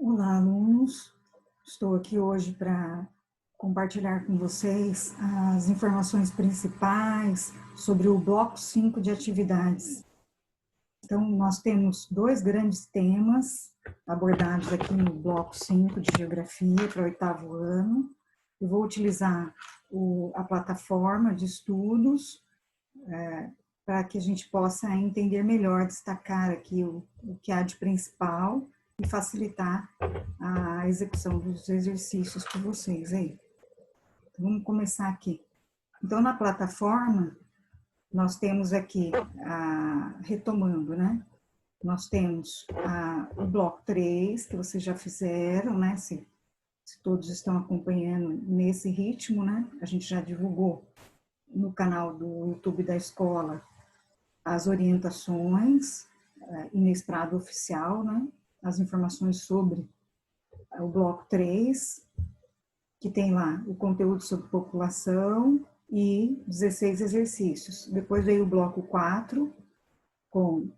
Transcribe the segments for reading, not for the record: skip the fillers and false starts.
Olá, alunos. Estou aqui hoje para compartilhar com vocês as informações principais sobre o bloco 5 de atividades. Então, nós temos dois grandes temas abordados aqui no bloco 5 de Geografia para o 8º ano. Eu vou utilizar a plataforma de estudos para que a gente possa entender melhor, destacar aqui o que há de principal e facilitar a execução dos exercícios para vocês aí. Então, vamos começar aqui. Então, na plataforma, nós temos aqui, retomando, né? Nós temos o bloco 3, que vocês já fizeram, né? Se todos estão acompanhando nesse ritmo, né? A gente já divulgou no canal do YouTube da escola as orientações, Inestrada Oficial, né? As informações sobre o bloco 3, que tem lá o conteúdo sobre população e 16 exercícios. Depois veio o bloco 4, com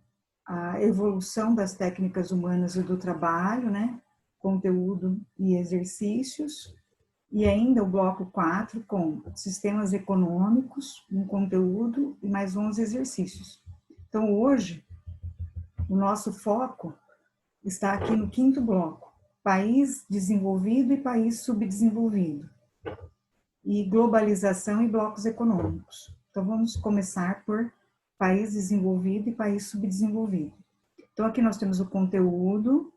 a evolução das técnicas humanas e do trabalho, né? Conteúdo e exercícios. E ainda o bloco 4, com sistemas econômicos, um conteúdo e mais 11 exercícios. Então, hoje, o nosso foco está aqui no 5º bloco, país desenvolvido e país subdesenvolvido, e globalização e blocos econômicos. Então, vamos começar por país desenvolvido e país subdesenvolvido. Então, aqui nós temos o conteúdo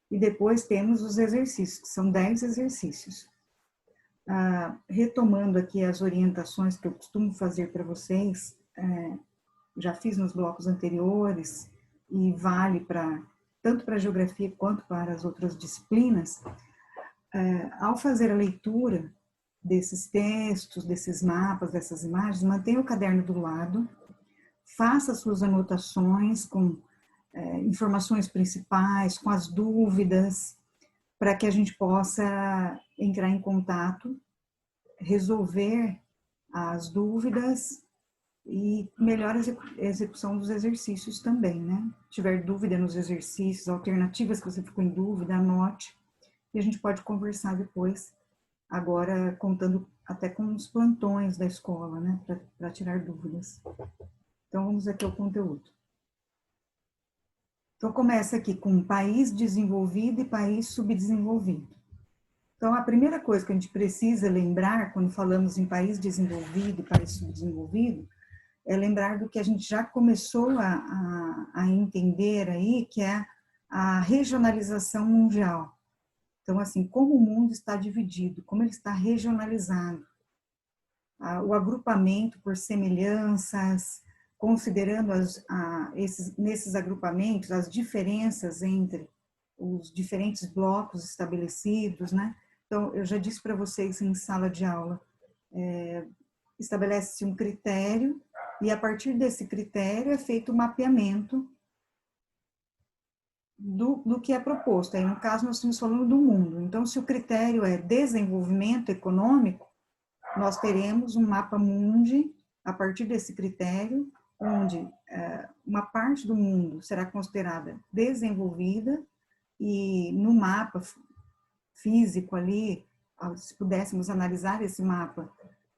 e depois temos os exercícios, que são 10 exercícios. Retomando aqui as orientações que eu costumo fazer para vocês, já fiz nos blocos anteriores e vale tanto para a geografia quanto para as outras disciplinas. Ao fazer a leitura desses textos, desses mapas, dessas imagens, mantenha o caderno do lado, faça suas anotações com informações principais, com as dúvidas, para que a gente possa entrar em contato, resolver as dúvidas e melhor execução dos exercícios também, né? Se tiver dúvida nos exercícios, alternativas que você ficou em dúvida, anote. E a gente pode conversar depois, agora contando até com os plantões da escola, né? Para tirar dúvidas. Então, vamos aqui ao conteúdo. Então, começa aqui com país desenvolvido e país subdesenvolvido. Então, a primeira coisa que a gente precisa lembrar quando falamos em país desenvolvido e país subdesenvolvido é lembrar do que a gente já começou a entender aí, que é a regionalização mundial. Então, assim, como o mundo está dividido, como ele está regionalizado. O agrupamento por semelhanças, considerando nesses agrupamentos as diferenças entre os diferentes blocos estabelecidos, né? Então, eu já disse para vocês em sala de aula, estabelece-se um critério e a partir desse critério é feito o mapeamento do que é proposto. Aí, no caso, nós estamos falando do mundo. Então, se o critério é desenvolvimento econômico, nós teremos um mapa mundi a partir desse critério, onde uma parte do mundo será considerada desenvolvida e no mapa físico ali, se pudéssemos analisar esse mapa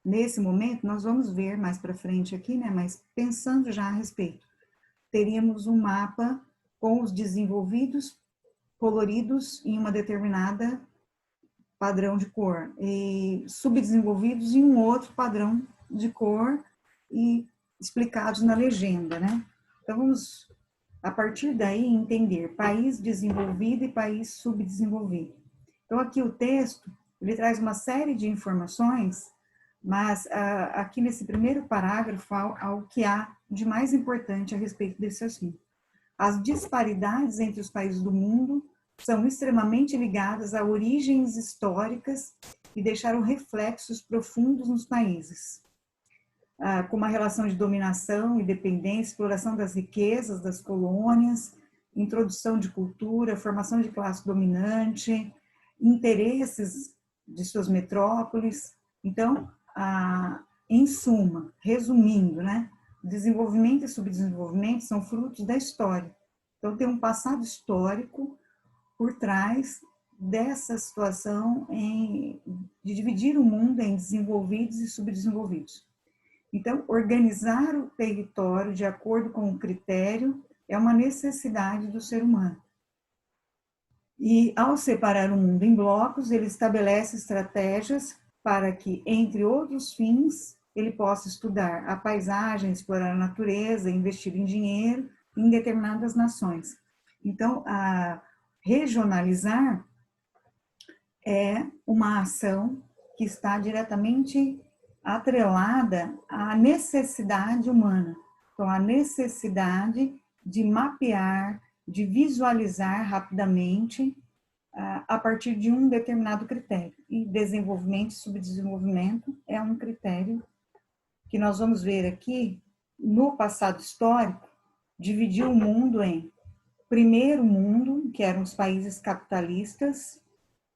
nesse momento, nós vamos ver mais para frente aqui, né? Mas pensando já a respeito, teríamos um mapa com os desenvolvidos coloridos em uma determinada padrão de cor e subdesenvolvidos em um outro padrão de cor e explicados na legenda, né? Então, vamos, a partir daí, entender país desenvolvido e país subdesenvolvido. Então, aqui o texto, ele traz uma série de informações, mas aqui nesse primeiro parágrafo, ao que há de mais importante a respeito desse assunto. As disparidades entre os países do mundo são extremamente ligadas a origens históricas e deixaram reflexos profundos nos países, como a relação de dominação e dependência, exploração das riquezas das colônias, introdução de cultura, formação de classe dominante, interesses de suas metrópoles. Então, em suma, resumindo, né, desenvolvimento e subdesenvolvimento são frutos da história. Então, tem um passado histórico por trás dessa situação de dividir o mundo em desenvolvidos e subdesenvolvidos. Então, organizar o território de acordo com o critério é uma necessidade do ser humano. E, ao separar o mundo em blocos, ele estabelece estratégias para que, entre outros fins, ele possa estudar a paisagem, explorar a natureza, investir em dinheiro em determinadas nações. Então, a regionalizar é uma ação que está diretamente atrelada à necessidade humana. Então, a necessidade de mapear, de visualizar rapidamente a partir de um determinado critério. E desenvolvimento e subdesenvolvimento é um critério que nós vamos ver aqui, no passado histórico, dividiu o mundo em primeiro mundo, que eram os países capitalistas,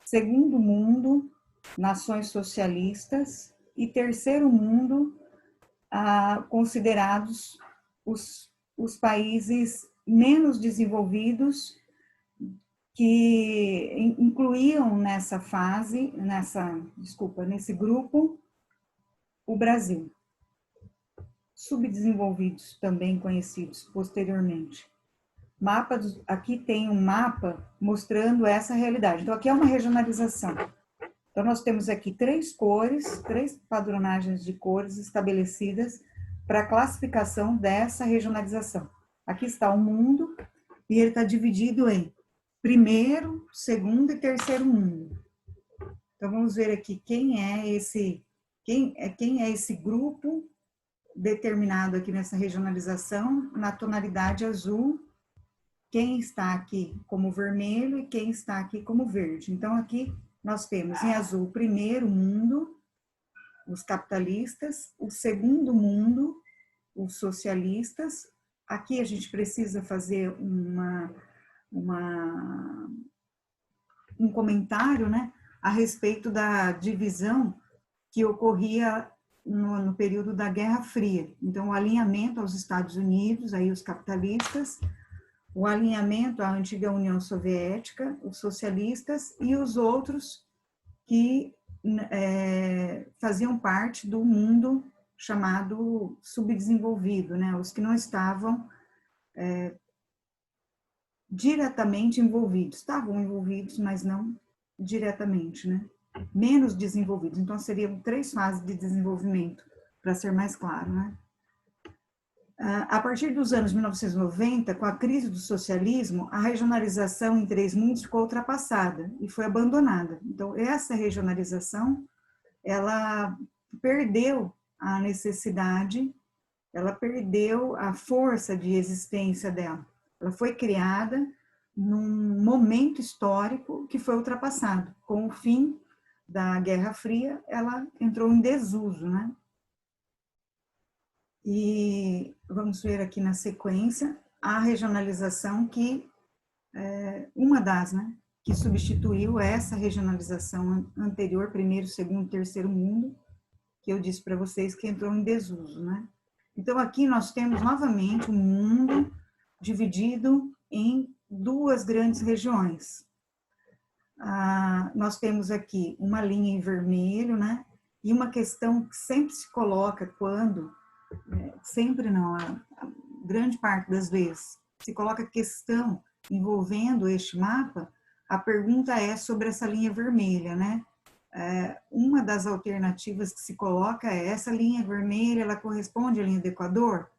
segundo mundo, nações socialistas, e terceiro mundo, considerados os países menos desenvolvidos, que incluíam nessa fase, nesse grupo, o Brasil. Subdesenvolvidos, também conhecidos posteriormente. Aqui tem um mapa mostrando essa realidade. Então, aqui é uma regionalização. Então, nós temos aqui três padronagens de cores estabelecidas para a classificação dessa regionalização. Aqui está o mundo, e ele está dividido em primeiro, segundo e terceiro mundo. Então, vamos ver aqui quem é esse grupo determinado aqui nessa regionalização, na tonalidade azul, quem está aqui como vermelho e quem está aqui como verde. Então, aqui nós temos em azul o primeiro mundo, os capitalistas, o segundo mundo, os socialistas. Aqui a gente precisa fazer um comentário, né, a respeito da divisão que ocorria no período da Guerra Fria. Então, o alinhamento aos Estados Unidos, aí os capitalistas, o alinhamento à antiga União Soviética, os socialistas e os outros que faziam parte do mundo chamado subdesenvolvido, né? Os que não estavam diretamente envolvidos. Estavam envolvidos, mas não diretamente, né? Menos desenvolvidos. Então, seriam 3 fases de desenvolvimento, para ser mais claro, né? A partir dos anos 1990, com a crise do socialismo, a regionalização em 3 mundos ficou ultrapassada e foi abandonada. Então, essa regionalização, ela perdeu a necessidade, ela perdeu a força de existência dela. Ela foi criada num momento histórico que foi ultrapassado. Com o fim da Guerra Fria, ela entrou em desuso, né? E vamos ver aqui na sequência a regionalização que, uma das, né, que substituiu essa regionalização anterior, primeiro, segundo, terceiro mundo, que eu disse para vocês que entrou em desuso, né? Então, aqui nós temos novamente um mundo dividido em 2 grandes regiões. Nós temos aqui uma linha em vermelho, né? E uma questão que sempre se coloca quando, sempre não, a grande parte das vezes, se coloca questão envolvendo este mapa, a pergunta é sobre essa linha vermelha, né? Uma das alternativas que se coloca é essa linha vermelha, ela corresponde à linha do Equador?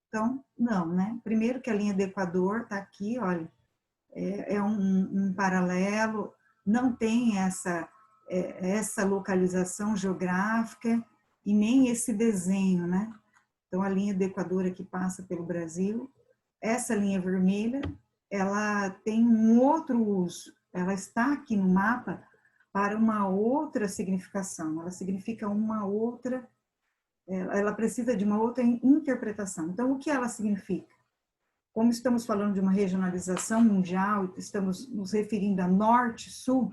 Então, não, né? Primeiro que a linha do Equador está aqui, olha, é um paralelo, não tem essa localização geográfica e nem esse desenho, né? Então, a linha do Equador aqui passa pelo Brasil. Essa linha vermelha, ela tem um outro uso, ela está aqui no mapa para uma outra significação, ela significa uma outra, ela precisa de uma outra interpretação. Então, o que ela significa? Como estamos falando de uma regionalização mundial, estamos nos referindo a norte-sul,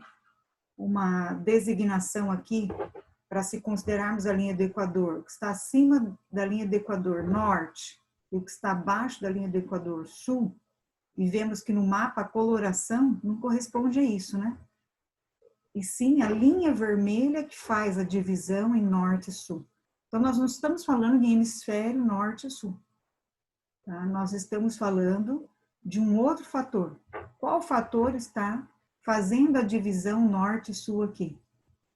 uma designação aqui para se considerarmos a linha do Equador, o que está acima da linha do Equador norte e o que está abaixo da linha do Equador sul, e vemos que no mapa a coloração não corresponde a isso, né? e sim a linha vermelha que faz a divisão em norte e sul. Então, nós não estamos falando em hemisfério norte e sul. Tá? Nós estamos falando de um outro fator. Qual fator está fazendo a divisão norte e sul aqui?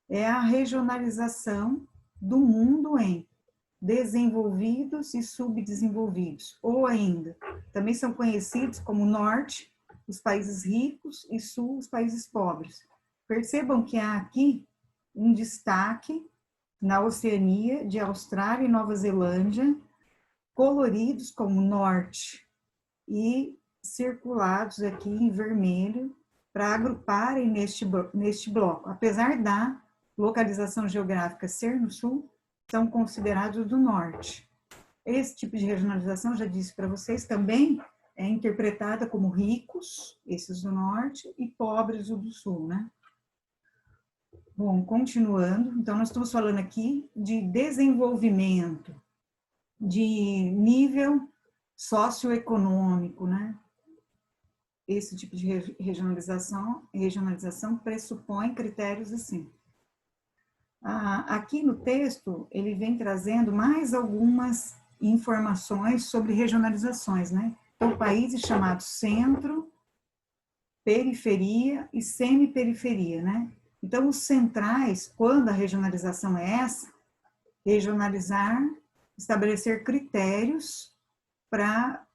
É a regionalização do mundo em desenvolvidos e subdesenvolvidos, ou ainda, também são conhecidos como norte, os países ricos, e sul, os países pobres. Percebam que há aqui um destaque na Oceania, de Austrália e Nova Zelândia, coloridos como norte e circulados aqui em vermelho para agruparem neste bloco. Apesar da localização geográfica ser no sul, são considerados do norte. Esse tipo de regionalização, já disse para vocês, também é interpretada como ricos, esses do norte, e pobres, o do sul, né? Bom, continuando, então nós estamos falando aqui de desenvolvimento, de nível socioeconômico, né? Esse tipo de regionalização pressupõe critérios assim. Aqui no texto, ele vem trazendo mais algumas informações sobre regionalizações, né? Então, países chamados centro, periferia e semiperiferia, né? Então, os centrais, quando a regionalização é essa, regionalizar, estabelecer critérios para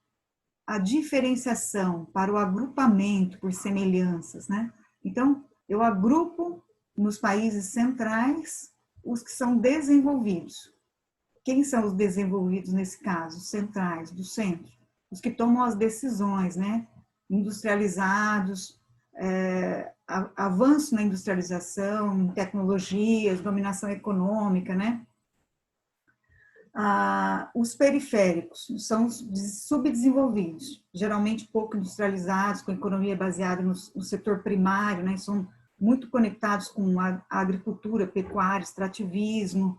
a diferenciação, para o agrupamento por semelhanças, né? Então, eu agrupo nos países centrais os que são desenvolvidos. Quem são os desenvolvidos nesse caso? Centrais, do centro. Os que tomam as decisões, né? Industrializados, avanço na industrialização, tecnologias, dominação econômica, né? Os periféricos são os subdesenvolvidos, geralmente pouco industrializados, com economia baseada no setor primário, né? São muito conectados com a agricultura, pecuária, extrativismo.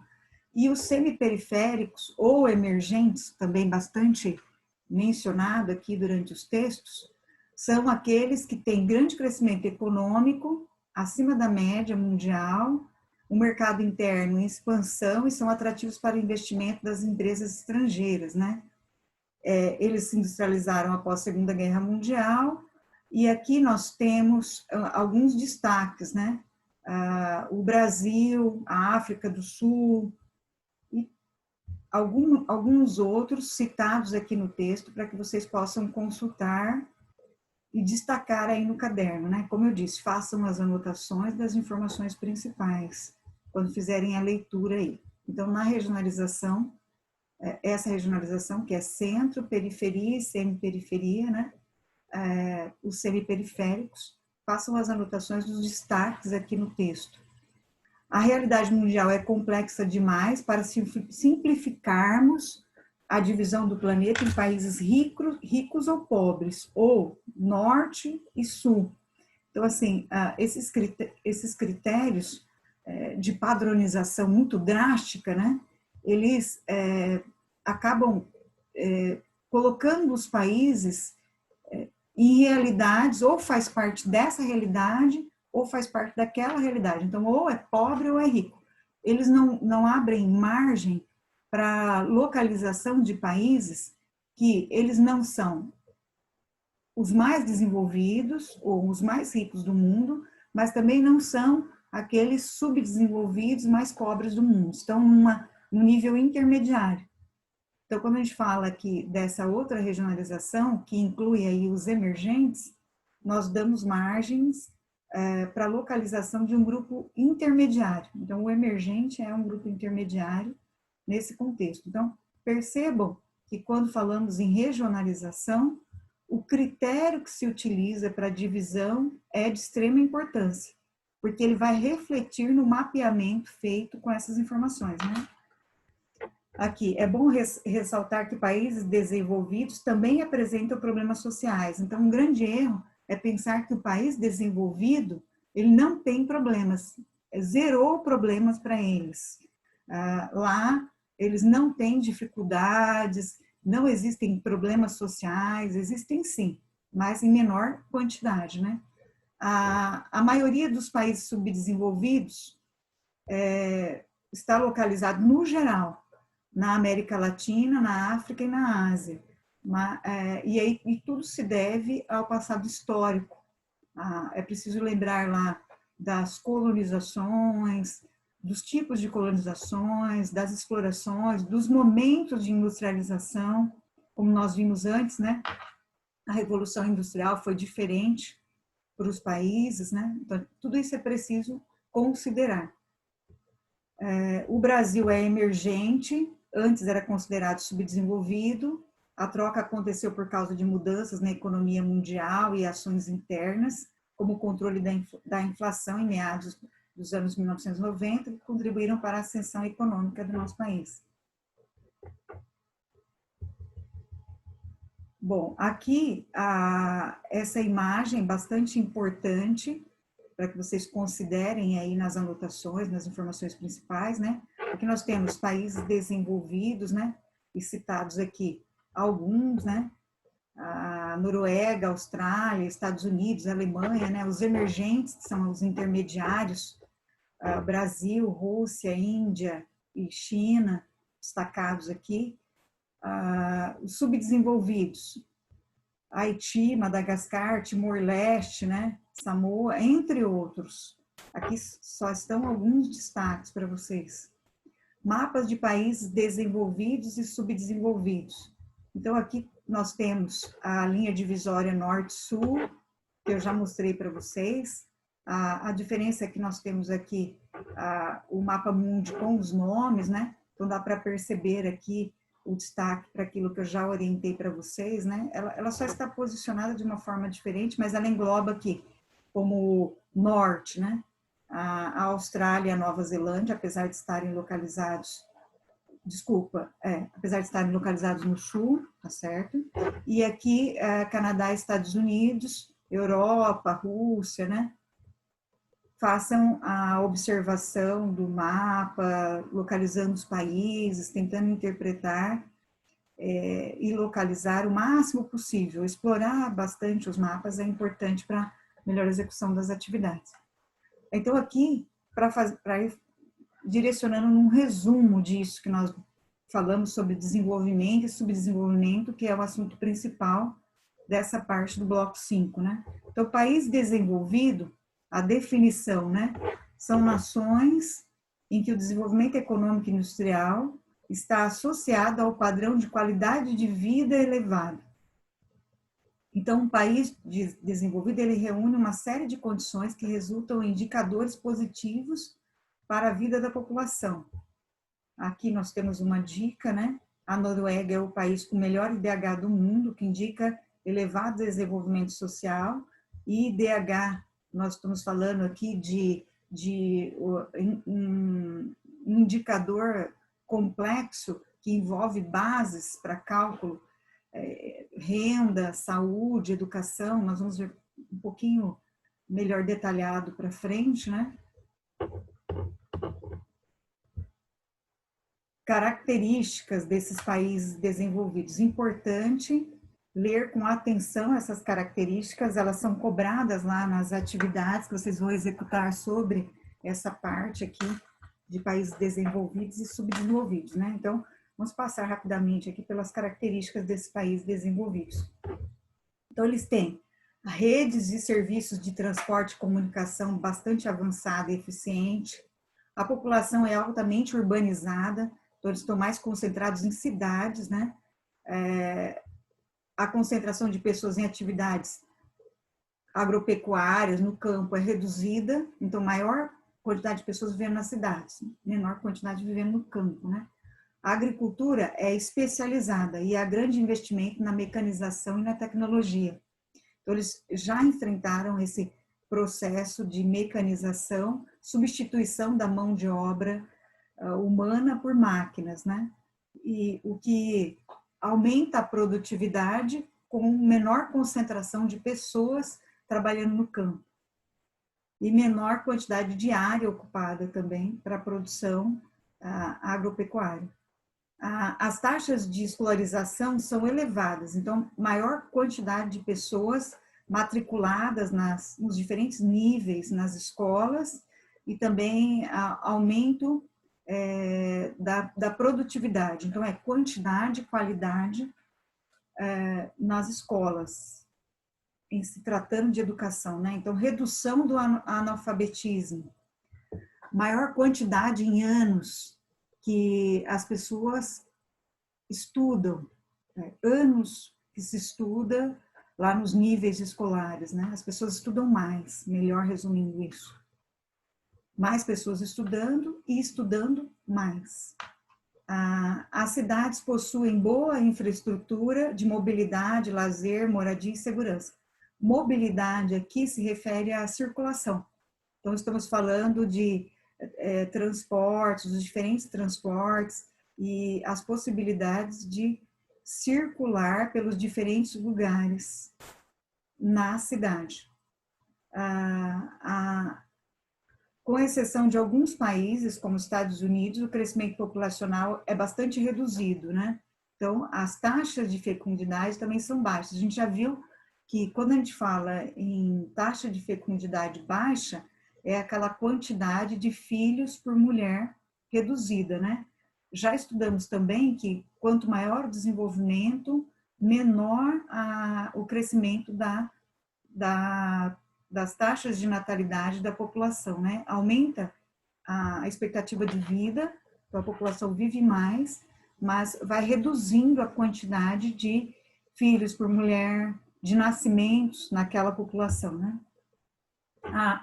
E os semiperiféricos ou emergentes, também bastante mencionado aqui durante os textos, são aqueles que têm grande crescimento econômico, acima da média mundial, um mercado interno em expansão e são atrativos para o investimento das empresas estrangeiras, né? Eles se industrializaram após a Segunda Guerra Mundial e aqui nós temos alguns destaques, né? O Brasil, a África do Sul e alguns outros citados aqui no texto para que vocês possam consultar e destacar aí no caderno, né? Como eu disse, façam as anotações das informações principais quando fizerem a leitura aí. Então, na regionalização, essa regionalização que é centro, periferia e semiperiferia, né? Os semiperiféricos, façam as anotações dos destaques aqui no texto. A realidade mundial é complexa demais para simplificarmos a divisão do planeta em países ricos ou pobres, ou norte e sul. Então, assim, esses critérios de padronização muito drástica, né, eles acabam colocando os países em realidades, ou faz parte dessa realidade, ou faz parte daquela realidade. Então, ou é pobre ou é rico. Eles não abrem margem para localização de países que eles não são os mais desenvolvidos ou os mais ricos do mundo, mas também não são aqueles subdesenvolvidos mais pobres do mundo. Estão num nível intermediário. Então, quando a gente fala aqui dessa outra regionalização, que inclui aí os emergentes, nós damos margens para a localização de um grupo intermediário. Então, o emergente é um grupo intermediário nesse contexto. Então, percebam que quando falamos em regionalização, o critério que se utiliza para a divisão é de extrema importância, porque ele vai refletir no mapeamento feito com essas informações, né? Aqui, é bom ressaltar que países desenvolvidos também apresentam problemas sociais. Então, um grande erro é pensar que o país desenvolvido, ele não tem problemas, zerou problemas para eles. Lá, eles não têm dificuldades, não existem problemas sociais, existem sim, mas em menor quantidade, né? A maioria dos países subdesenvolvidos está localizado, no geral, na América Latina, na África e na Ásia. E tudo se deve ao passado histórico. É preciso lembrar lá das colonizações, dos tipos de colonizações, das explorações, dos momentos de industrialização, como nós vimos antes, né? A Revolução Industrial foi diferente para os países, né? Então, tudo isso é preciso considerar. O Brasil é emergente, antes era considerado subdesenvolvido, a troca aconteceu por causa de mudanças na economia mundial e ações internas, como o controle da inflação em meados dos anos 1990, que contribuíram para a ascensão econômica do nosso país. Bom, aqui essa imagem bastante importante para que vocês considerem aí nas anotações, nas informações principais, né? Aqui nós temos países desenvolvidos, né? E citados aqui alguns, né? A Noruega, Austrália, Estados Unidos, Alemanha, né? Os emergentes, que são os intermediários, Brasil, Rússia, Índia e China, destacados aqui. Os subdesenvolvidos, Haiti, Madagascar, Timor-Leste, né? Samoa, entre outros. Aqui só estão alguns destaques para vocês. Mapas de países desenvolvidos e subdesenvolvidos. Então, aqui nós temos a linha divisória norte-sul, que eu já mostrei para vocês. A diferença é que nós temos aqui o mapa mundi com os nomes, né? Então, dá para perceber aqui o destaque para aquilo que eu já orientei para vocês, né? Ela só está posicionada de uma forma diferente, mas ela engloba aqui como norte, né? A Austrália e a Nova Zelândia, apesar de estarem localizados, apesar de estarem localizados no sul, tá certo? E aqui, Canadá, Estados Unidos, Europa, Rússia, né? Façam a observação do mapa, localizando os países, tentando interpretar e localizar o máximo possível. Explorar bastante os mapas é importante para a melhor execução das atividades. Então, aqui, para ir direcionando num resumo disso que nós falamos sobre desenvolvimento e subdesenvolvimento, que é o assunto principal dessa parte do bloco 5, né? Então, país desenvolvido, a definição, né? São nações em que o desenvolvimento econômico e industrial está associado ao padrão de qualidade de vida elevado. Então, um país desenvolvido, ele reúne uma série de condições que resultam em indicadores positivos para a vida da população. Aqui nós temos uma dica, né? A Noruega é o país com o melhor IDH do mundo, que indica elevado desenvolvimento social, e IDH, nós estamos falando aqui de um indicador complexo que envolve bases para cálculo, renda, saúde, educação. Nós vamos ver um pouquinho melhor detalhado para frente, né? Características desses países desenvolvidos. Importante ler com atenção essas características, elas são cobradas lá nas atividades que vocês vão executar sobre essa parte aqui de países desenvolvidos e subdesenvolvidos, né? Então, vamos passar rapidamente aqui pelas características desses países desenvolvidos. Então, eles têm redes e serviços de transporte e comunicação bastante avançada e eficiente, a população é altamente urbanizada, então eles estão mais concentrados em cidades, né? A concentração de pessoas em atividades agropecuárias no campo é reduzida, então maior quantidade de pessoas vivendo nas cidades, menor quantidade vivendo no campo, né? A agricultura é especializada e há grande investimento na mecanização e na tecnologia. Então, eles já enfrentaram esse processo de mecanização, substituição da mão de obra humana por máquinas, né? E o que aumenta a produtividade com menor concentração de pessoas trabalhando no campo e menor quantidade de área ocupada também para a produção agropecuária. As taxas de escolarização são elevadas, então maior quantidade de pessoas matriculadas nos diferentes níveis nas escolas e também aumento da produtividade. Então, é quantidade e qualidade nas escolas, em se tratando de educação, né? Então, redução do analfabetismo, maior quantidade em anos que as pessoas estudam, anos que se estuda lá nos níveis escolares, né? As pessoas estudam mais, melhor resumindo isso. Mais pessoas estudando e estudando mais. As cidades possuem boa infraestrutura de mobilidade, lazer, moradia e segurança. Mobilidade aqui se refere à circulação. Então, estamos falando de transportes, os diferentes transportes e as possibilidades de circular pelos diferentes lugares na cidade. Com exceção de alguns países, como os Estados Unidos, o crescimento populacional é bastante reduzido, né? Então, as taxas de fecundidade também são baixas. A gente já viu que quando a gente fala em taxa de fecundidade baixa, é aquela quantidade de filhos por mulher reduzida, né? Já estudamos também que quanto maior o desenvolvimento, menor o crescimento das taxas de natalidade da população, né? Aumenta a expectativa de vida, então a população vive mais, mas vai reduzindo a quantidade de filhos por mulher, de nascimentos naquela população, né?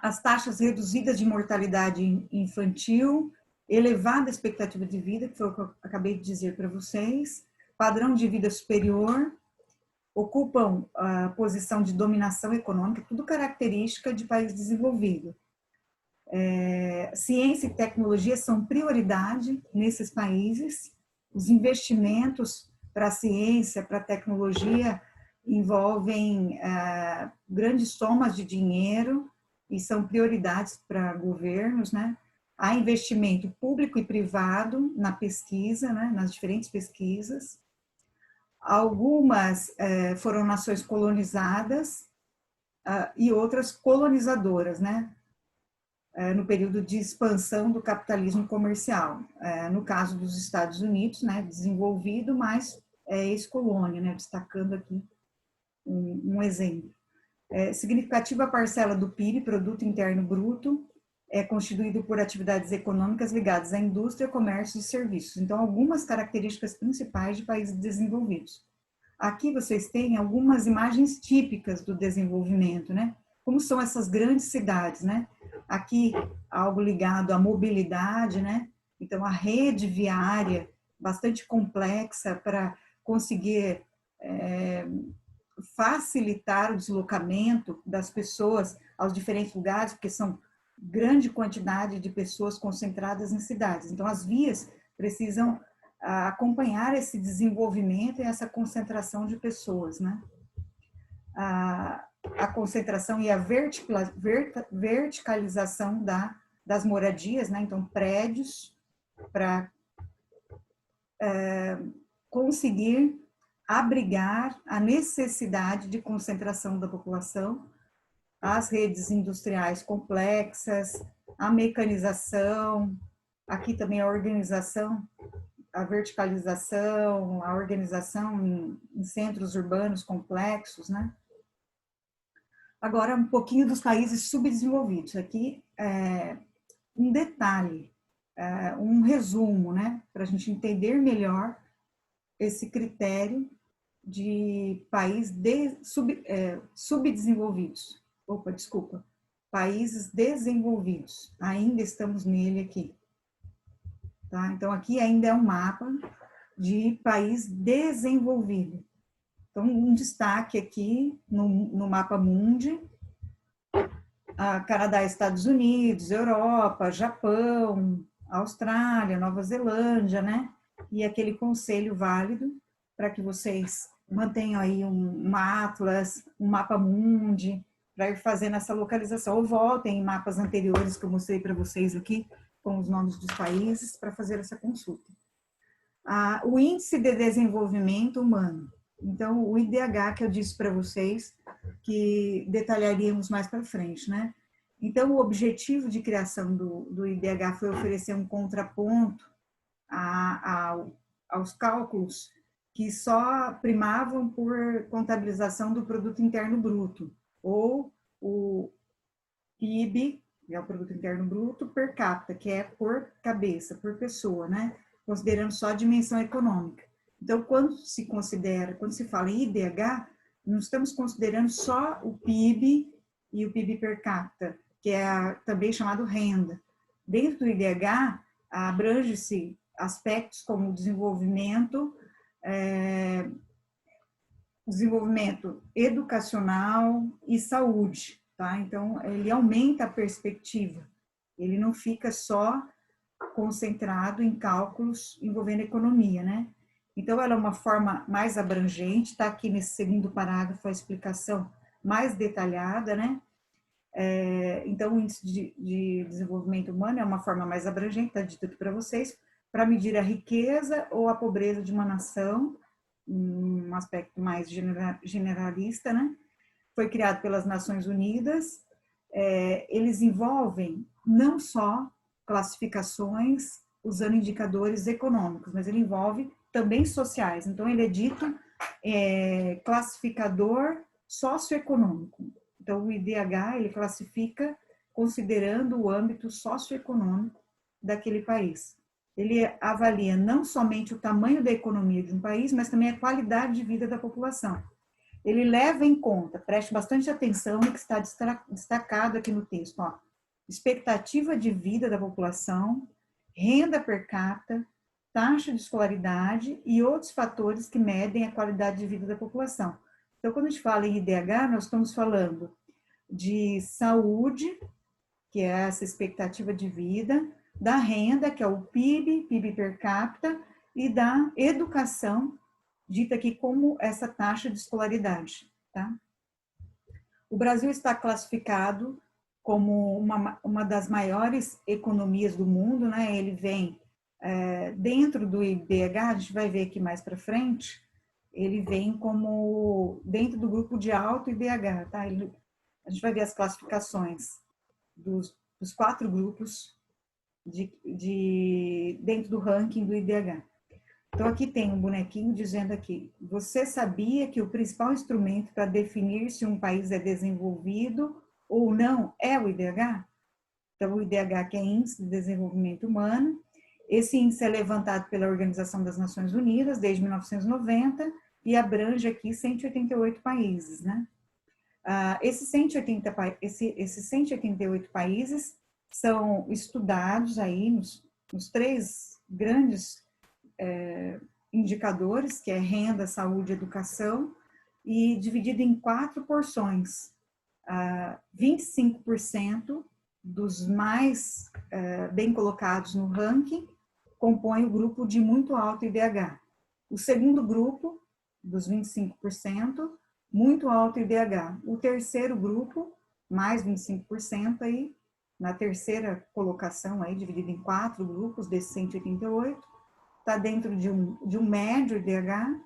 As taxas reduzidas de mortalidade infantil, elevada expectativa de vida, que foi o que eu acabei de dizer para vocês, padrão de vida superior, ocupam a posição de dominação econômica, tudo característica de país desenvolvido. Ciência e tecnologia são prioridade nesses países, os investimentos para a ciência, para a tecnologia, envolvem grandes somas de dinheiro e são prioridades para governos, né? Há investimento público e privado na pesquisa, né? Nas diferentes pesquisas. Algumas foram nações colonizadas e outras colonizadoras, né? No período de expansão do capitalismo comercial. No caso dos Estados Unidos, né? Desenvolvido, mas ex-colônia, né? Destacando aqui um exemplo. Significativa parcela do PIB, Produto Interno Bruto, é constituído por atividades econômicas ligadas à indústria, comércio e serviços. Então, algumas características principais de países desenvolvidos. Aqui vocês têm algumas imagens típicas do desenvolvimento, né? Como são essas grandes cidades, né? Aqui, algo ligado à mobilidade, né? Então, a rede viária, bastante complexa para conseguir facilitar o deslocamento das pessoas aos diferentes lugares, porque são grande quantidade de pessoas concentradas em cidades. Então, as vias precisam acompanhar esse desenvolvimento e essa concentração de pessoas, né? A concentração e a verticalização das moradias, né? Então, prédios para conseguir abrigar a necessidade de concentração da população, as redes industriais complexas, a mecanização, aqui também a organização, a verticalização, a organização em centros urbanos complexos, né? Agora, um pouquinho dos países subdesenvolvidos. Aqui, um detalhe, um resumo, né? Para a gente entender melhor esse critério de país subdesenvolvidos. Opa, desculpa. Países desenvolvidos. Ainda estamos nele aqui. Tá? Então, aqui ainda é um mapa de país desenvolvido. Então, um destaque aqui no mapa mundi, Canadá, Estados Unidos, Europa, Japão, Austrália, Nova Zelândia, né? E aquele conselho válido para que vocês mantenham aí um atlas, um mapa mundi, para ir fazendo essa localização. Ou voltem em mapas anteriores que eu mostrei para vocês aqui, com os nomes dos países, para fazer essa consulta. O Índice de Desenvolvimento Humano. Então, o IDH que eu disse para vocês, que detalharíamos mais para frente, né? Então, o objetivo de criação do IDH foi oferecer um contraponto aos cálculos que só primavam por contabilização do produto interno bruto, ou o PIB, que é o produto interno bruto, per capita, que é por cabeça, por pessoa, né? Considerando só a dimensão econômica. Então, quando se fala em IDH, não estamos considerando só o PIB e o PIB per capita, que é também chamado renda. Dentro do IDH, abrange-se aspectos como desenvolvimento educacional e saúde, tá? Então, ele aumenta a perspectiva, ele não fica só concentrado em cálculos envolvendo economia, né? Então, ela é uma forma mais abrangente, está aqui nesse segundo parágrafo a explicação mais detalhada, né? Então, o índice de desenvolvimento humano é uma forma mais abrangente, está dito aqui para vocês, para medir a riqueza ou a pobreza de uma nação, um aspecto mais generalista, né? Foi criado pelas Nações Unidas. Eles envolvem não só classificações usando indicadores econômicos, mas ele envolve também sociais. Então, ele é dito classificador socioeconômico. Então, o IDH, ele classifica considerando o âmbito socioeconômico daquele país. Ele avalia não somente o tamanho da economia de um país, mas também a qualidade de vida da população. Ele leva em conta, preste bastante atenção no que está destacado aqui no texto, ó, expectativa de vida da população, renda per capita, taxa de escolaridade e outros fatores que medem a qualidade de vida da população. Então, quando a gente fala em IDH, nós estamos falando de saúde, que é essa expectativa de vida, da renda, que é o PIB, PIB per capita, e da educação, dita aqui como essa taxa de escolaridade, tá? O Brasil está classificado como uma das maiores economias do mundo, né? Ele vem dentro do IDH, a gente vai ver aqui mais para frente, ele vem como dentro do grupo de alto IDH, tá? A gente vai ver as classificações dos 4 grupos dentro do ranking do IDH. Então, aqui tem um bonequinho dizendo aqui, você sabia que o principal instrumento para definir se um país é desenvolvido ou não é o IDH? Então, o IDH, que é Índice de Desenvolvimento Humano, esse índice é levantado pela Organização das Nações Unidas desde 1990 e abrange aqui 188 países, né? Esses 188 países são estudados aí nos 3 grandes indicadores, que é renda, saúde e educação, e dividido em 4 porções. 25% dos mais bem colocados no ranking compõe o grupo de muito alto IDH. O segundo grupo, dos 25%, muito alto IDH. O terceiro grupo, mais 25% aí, na terceira colocação aí, dividido em 4 grupos desses 188, está dentro de um médio IDH,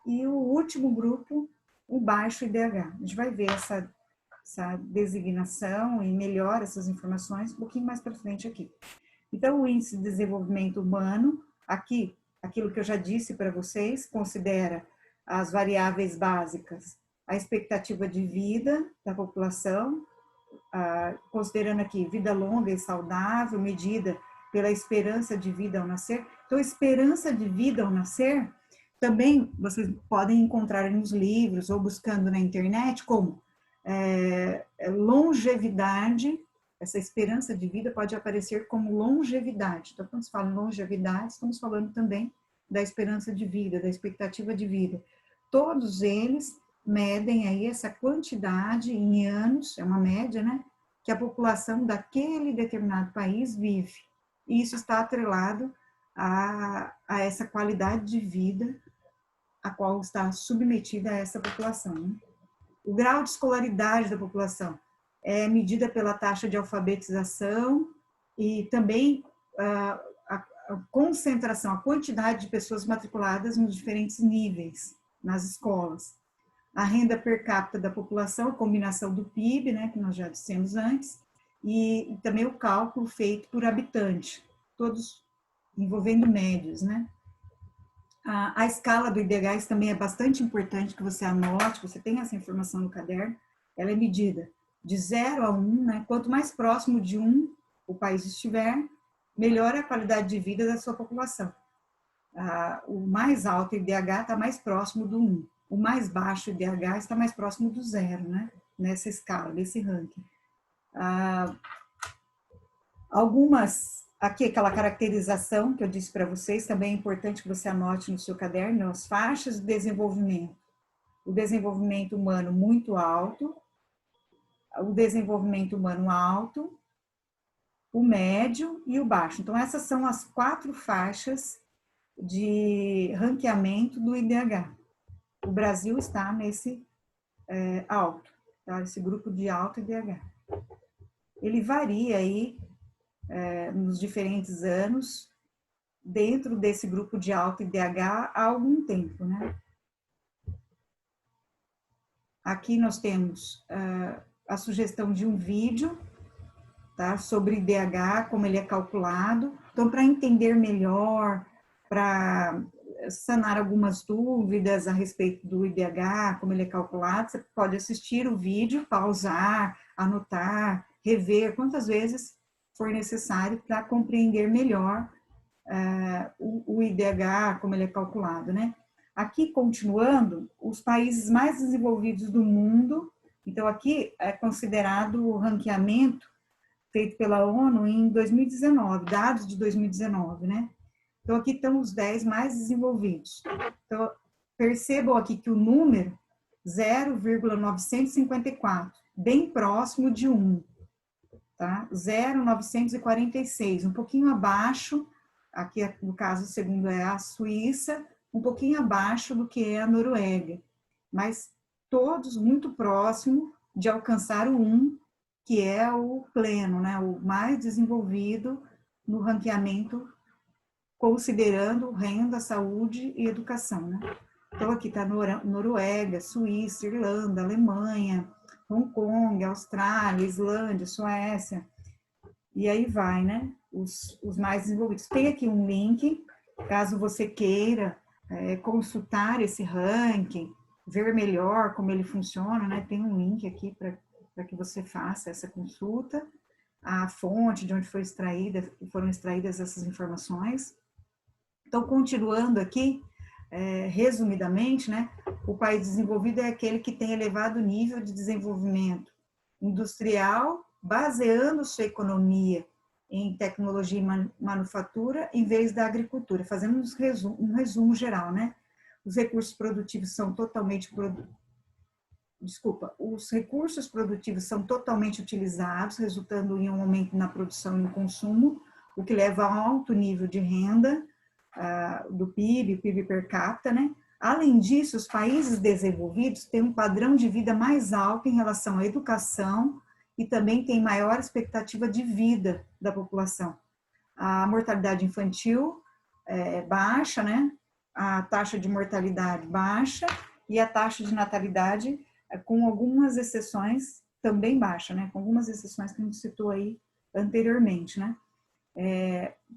e o último grupo, o baixo IDH. A gente vai ver essa designação e melhor essas informações um pouquinho mais para frente aqui. Então, o Índice de Desenvolvimento Humano, aqui, aquilo que eu já disse para vocês, considera as variáveis básicas, a expectativa de vida da população, considerando aqui vida longa e saudável, medida pela esperança de vida ao nascer. Então, esperança de vida ao nascer, também vocês podem encontrar nos livros ou buscando na internet como longevidade. Essa esperança de vida pode aparecer como longevidade. Então, quando se fala em longevidade, estamos falando também da esperança de vida, da expectativa de vida. Todos eles medem aí essa quantidade em anos, é uma média, né? Que a população daquele determinado país vive. E isso está atrelado a essa qualidade de vida a qual está submetida a essa população, né? O grau de escolaridade da população é medida pela taxa de alfabetização e também a concentração, a quantidade de pessoas matriculadas nos diferentes níveis nas escolas. a renda per capita da população, a combinação do PIB, né, que nós já dissemos antes, e também o cálculo feito por habitante, todos envolvendo médios, né? A escala do IDH também é bastante importante que você anote, você tenha essa informação no caderno, ela é medida de 0 a 1, né? Quanto mais próximo de 1 o país estiver, melhor é a qualidade de vida da sua população. O mais alto IDH está mais próximo do 1. O mais baixo IDH está mais próximo do 0, né? Nessa escala, nesse ranking. Aqui aquela caracterização que eu disse para vocês, também é importante que você anote no seu caderno, as faixas de desenvolvimento. O desenvolvimento humano muito alto, o desenvolvimento humano alto, o médio e o baixo. Então, essas são as 4 faixas de ranqueamento do IDH. O Brasil está nesse alto, tá? Esse grupo de alto IDH. Ele varia aí nos diferentes anos, dentro desse grupo de alto IDH há algum tempo, né? Aqui nós temos a sugestão de um vídeo, tá? Sobre IDH, como ele é calculado. Então, para entender melhor, para sanar algumas dúvidas a respeito do IDH, como ele é calculado, você pode assistir o vídeo, pausar, anotar, rever quantas vezes for necessário para compreender melhor o IDH, como ele é calculado, né? Aqui, continuando, os países mais desenvolvidos do mundo, então aqui é considerado o ranqueamento feito pela ONU em 2019, dados de 2019, né? Então, aqui estão os 10 mais desenvolvidos. Então, percebam aqui que o número 0,954, bem próximo de 1, tá? 0,946, um pouquinho abaixo, aqui no caso, o segundo é a Suíça, um pouquinho abaixo do que é a Noruega, mas todos muito próximo de alcançar o 1, que é o pleno, né? O mais desenvolvido no ranqueamento, considerando renda, saúde e educação, né? Então, aqui está Noruega, Suíça, Irlanda, Alemanha, Hong Kong, Austrália, Islândia, Suécia, e aí vai, né? Os mais desenvolvidos. Tem aqui um link, caso você queira consultar esse ranking, ver melhor como ele funciona, né? Tem um link aqui para que você faça essa consulta, a fonte de onde foram extraídas essas informações. Então, continuando aqui, resumidamente, né, o país desenvolvido é aquele que tem elevado nível de desenvolvimento industrial, baseando sua economia em tecnologia e manufatura, em vez da agricultura, fazendo um resumo geral, né? Os recursos produtivos são totalmente utilizados, resultando em um aumento na produção e no consumo, o que leva a um alto nível de renda, do PIB, PIB per capita, né? Além disso, os países desenvolvidos têm um padrão de vida mais alto em relação à educação e também têm maior expectativa de vida da população. A mortalidade infantil é baixa, né? A taxa de mortalidade baixa e a taxa de natalidade, com algumas exceções, também baixa, né? Com algumas exceções que a gente citou aí anteriormente, né?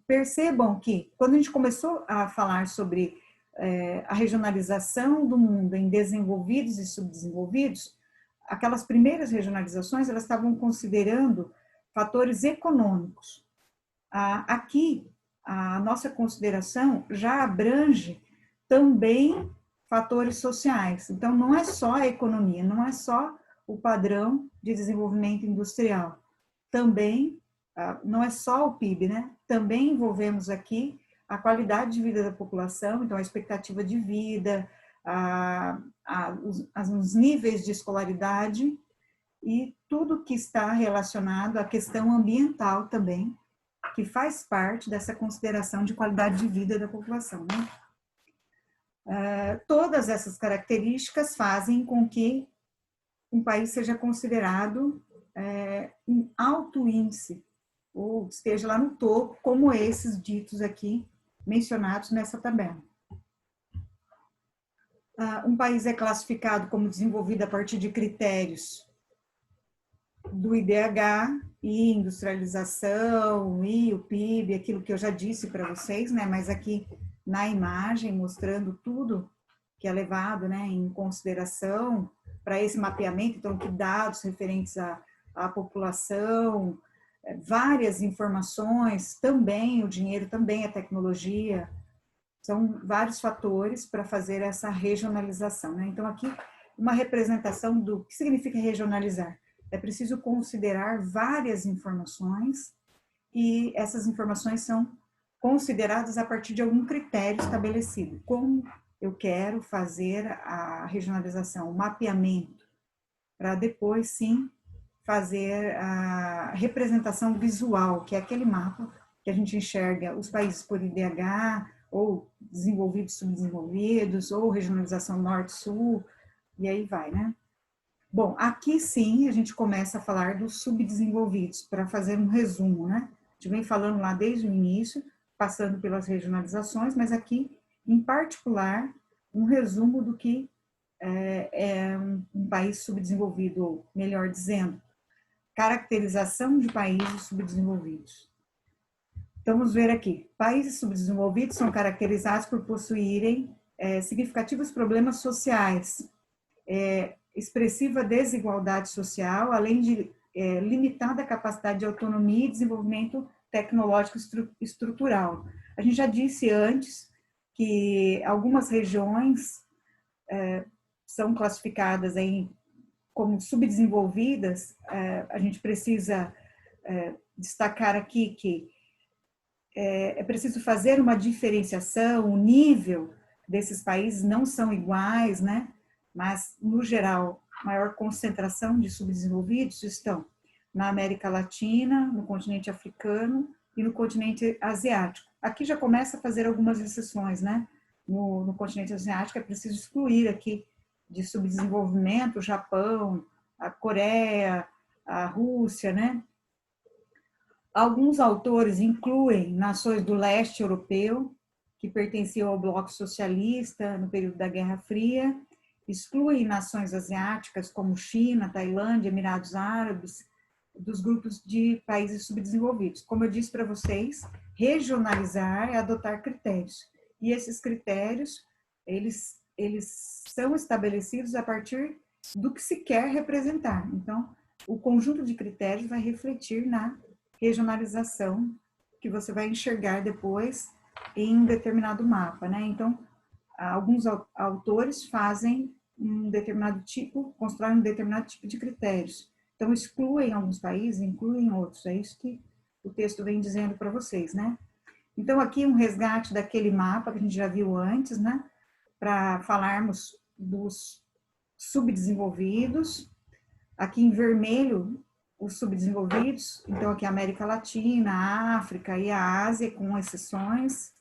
Percebam que, quando a gente começou a falar sobre a regionalização do mundo em desenvolvidos e subdesenvolvidos, aquelas primeiras regionalizações, elas estavam considerando fatores econômicos. Aqui, a nossa consideração já abrange também fatores sociais. Então, não é só a economia, não é só o padrão de desenvolvimento industrial. Também não é só o PIB, né? Também envolvemos aqui a qualidade de vida da população, então a expectativa de vida, os níveis de escolaridade e tudo que está relacionado à questão ambiental também, que faz parte dessa consideração de qualidade de vida da população, né? Todas essas características fazem com que um país seja considerado um alto índice, ou esteja lá no topo, como esses ditos aqui, mencionados nessa tabela. Um país é classificado como desenvolvido a partir de critérios do IDH e industrialização e o PIB, aquilo que eu já disse para vocês, né? Mas aqui na imagem mostrando tudo que é levado, né, em consideração para esse mapeamento, então que dados referentes à população, várias informações, também o dinheiro, também a tecnologia, são vários fatores para fazer essa regionalização, né? Então aqui uma representação do que significa regionalizar. É preciso considerar várias informações e essas informações são consideradas a partir de algum critério estabelecido. Como eu quero fazer a regionalização, o mapeamento, para depois, sim, fazer a representação visual, que é aquele mapa que a gente enxerga os países por IDH, ou desenvolvidos, subdesenvolvidos, ou regionalização norte-sul, e aí vai, né? Bom, aqui sim a gente começa a falar dos subdesenvolvidos, para fazer um resumo, né? A gente vem falando lá desde o início, passando pelas regionalizações, mas aqui, em particular, um resumo do que é um país subdesenvolvido, ou melhor dizendo, caracterização de países subdesenvolvidos. Então, vamos ver aqui. Países subdesenvolvidos são caracterizados por possuírem significativos problemas sociais, expressiva desigualdade social, além de limitada capacidade de autonomia e desenvolvimento tecnológico estrutural. A gente já disse antes que algumas regiões são classificadas como subdesenvolvidas. A gente precisa destacar aqui que é preciso fazer uma diferenciação, o nível desses países não são iguais, né? Mas, no geral, maior concentração de subdesenvolvidos estão na América Latina, no continente africano e no continente asiático. Aqui já começa a fazer algumas exceções, né? No continente asiático é preciso excluir aqui de subdesenvolvimento o Japão, a Coreia, a Rússia, né? Alguns autores incluem nações do leste europeu, que pertenciam ao bloco socialista no período da Guerra Fria, excluem nações asiáticas como China, Tailândia, Emirados Árabes, dos grupos de países subdesenvolvidos. Como eu disse para vocês, regionalizar é adotar critérios. E esses critérios, eles são estabelecidos a partir do que se quer representar. Então, o conjunto de critérios vai refletir na regionalização que você vai enxergar depois em um determinado mapa, né? Então, alguns autores fazem um determinado tipo, constroem um determinado tipo de critérios. Então, excluem alguns países, incluem outros. É isso que o texto vem dizendo para vocês, né? Então, aqui um resgate daquele mapa que a gente já viu antes, né? Para falarmos dos subdesenvolvidos. Aqui em vermelho, os subdesenvolvidos, então aqui a América Latina, a África e a Ásia, com exceções.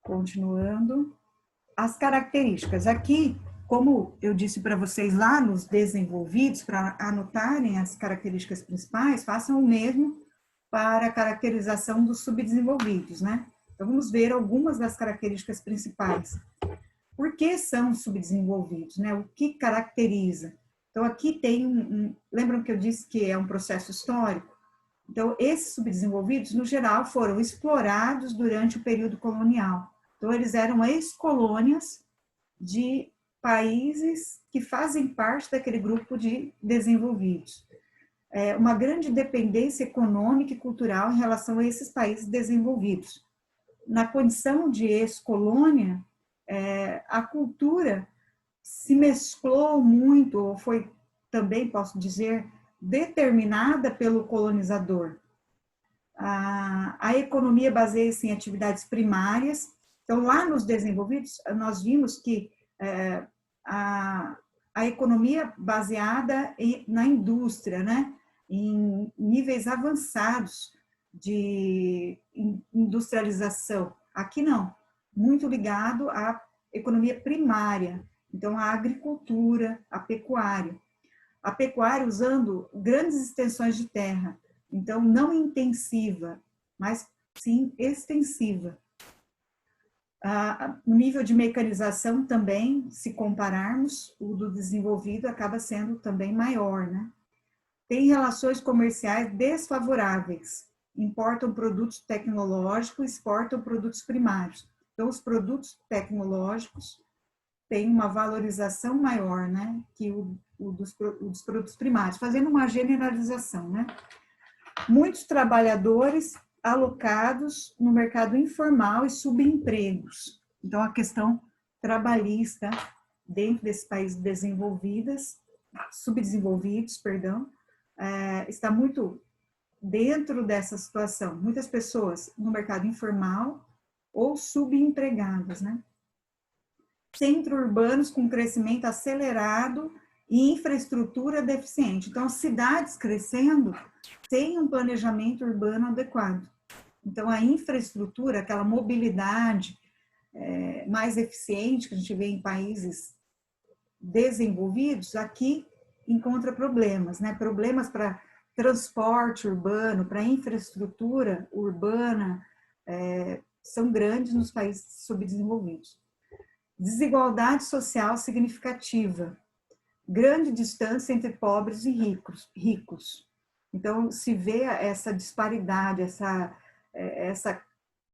Continuando. As características. Aqui, como eu disse para vocês lá nos desenvolvidos, para anotarem as características principais, façam o mesmo para a caracterização dos subdesenvolvidos, né? Então, vamos ver algumas das características principais. Por que são subdesenvolvidos, né? O que caracteriza? Então, aqui tem lembram que eu disse que é um processo histórico? Então, esses subdesenvolvidos, no geral, foram explorados durante o período colonial. Então, eles eram ex-colônias de países que fazem parte daquele grupo de desenvolvidos. Uma grande dependência econômica e cultural em relação a esses países desenvolvidos. Na condição de ex-colônia, a cultura se mesclou muito, ou foi também, posso dizer, determinada pelo colonizador. A economia baseia-se em atividades primárias. Então, lá nos desenvolvidos, nós vimos que a economia baseada na indústria, né? Em níveis avançados de industrialização. Aqui não, muito ligado à economia primária, então a agricultura, a pecuária. A pecuária usando grandes extensões de terra, então não intensiva, mas sim extensiva. O nível de mecanização também, se compararmos, o do desenvolvido acaba sendo também maior, né? Tem relações comerciais desfavoráveis, importam produtos tecnológicos, exportam produtos primários. Então, os produtos tecnológicos têm uma valorização maior, né, que o dos produtos primários, fazendo uma generalização, né? Muitos trabalhadores alocados no mercado informal e subempregos. Então, a questão trabalhista dentro desses países subdesenvolvidos, perdão, está muito dentro dessa situação. Muitas pessoas no mercado informal ou subempregadas, né? Centros urbanos com crescimento acelerado e infraestrutura deficiente. Então, cidades crescendo sem um planejamento urbano adequado. Então, a infraestrutura, aquela mobilidade mais eficiente que a gente vê em países desenvolvidos, aqui encontra problemas, né? Problemas para transporte urbano, para infraestrutura urbana, são grandes nos países subdesenvolvidos. Desigualdade social significativa, grande distância entre pobres e ricos. Então, se vê essa disparidade, essa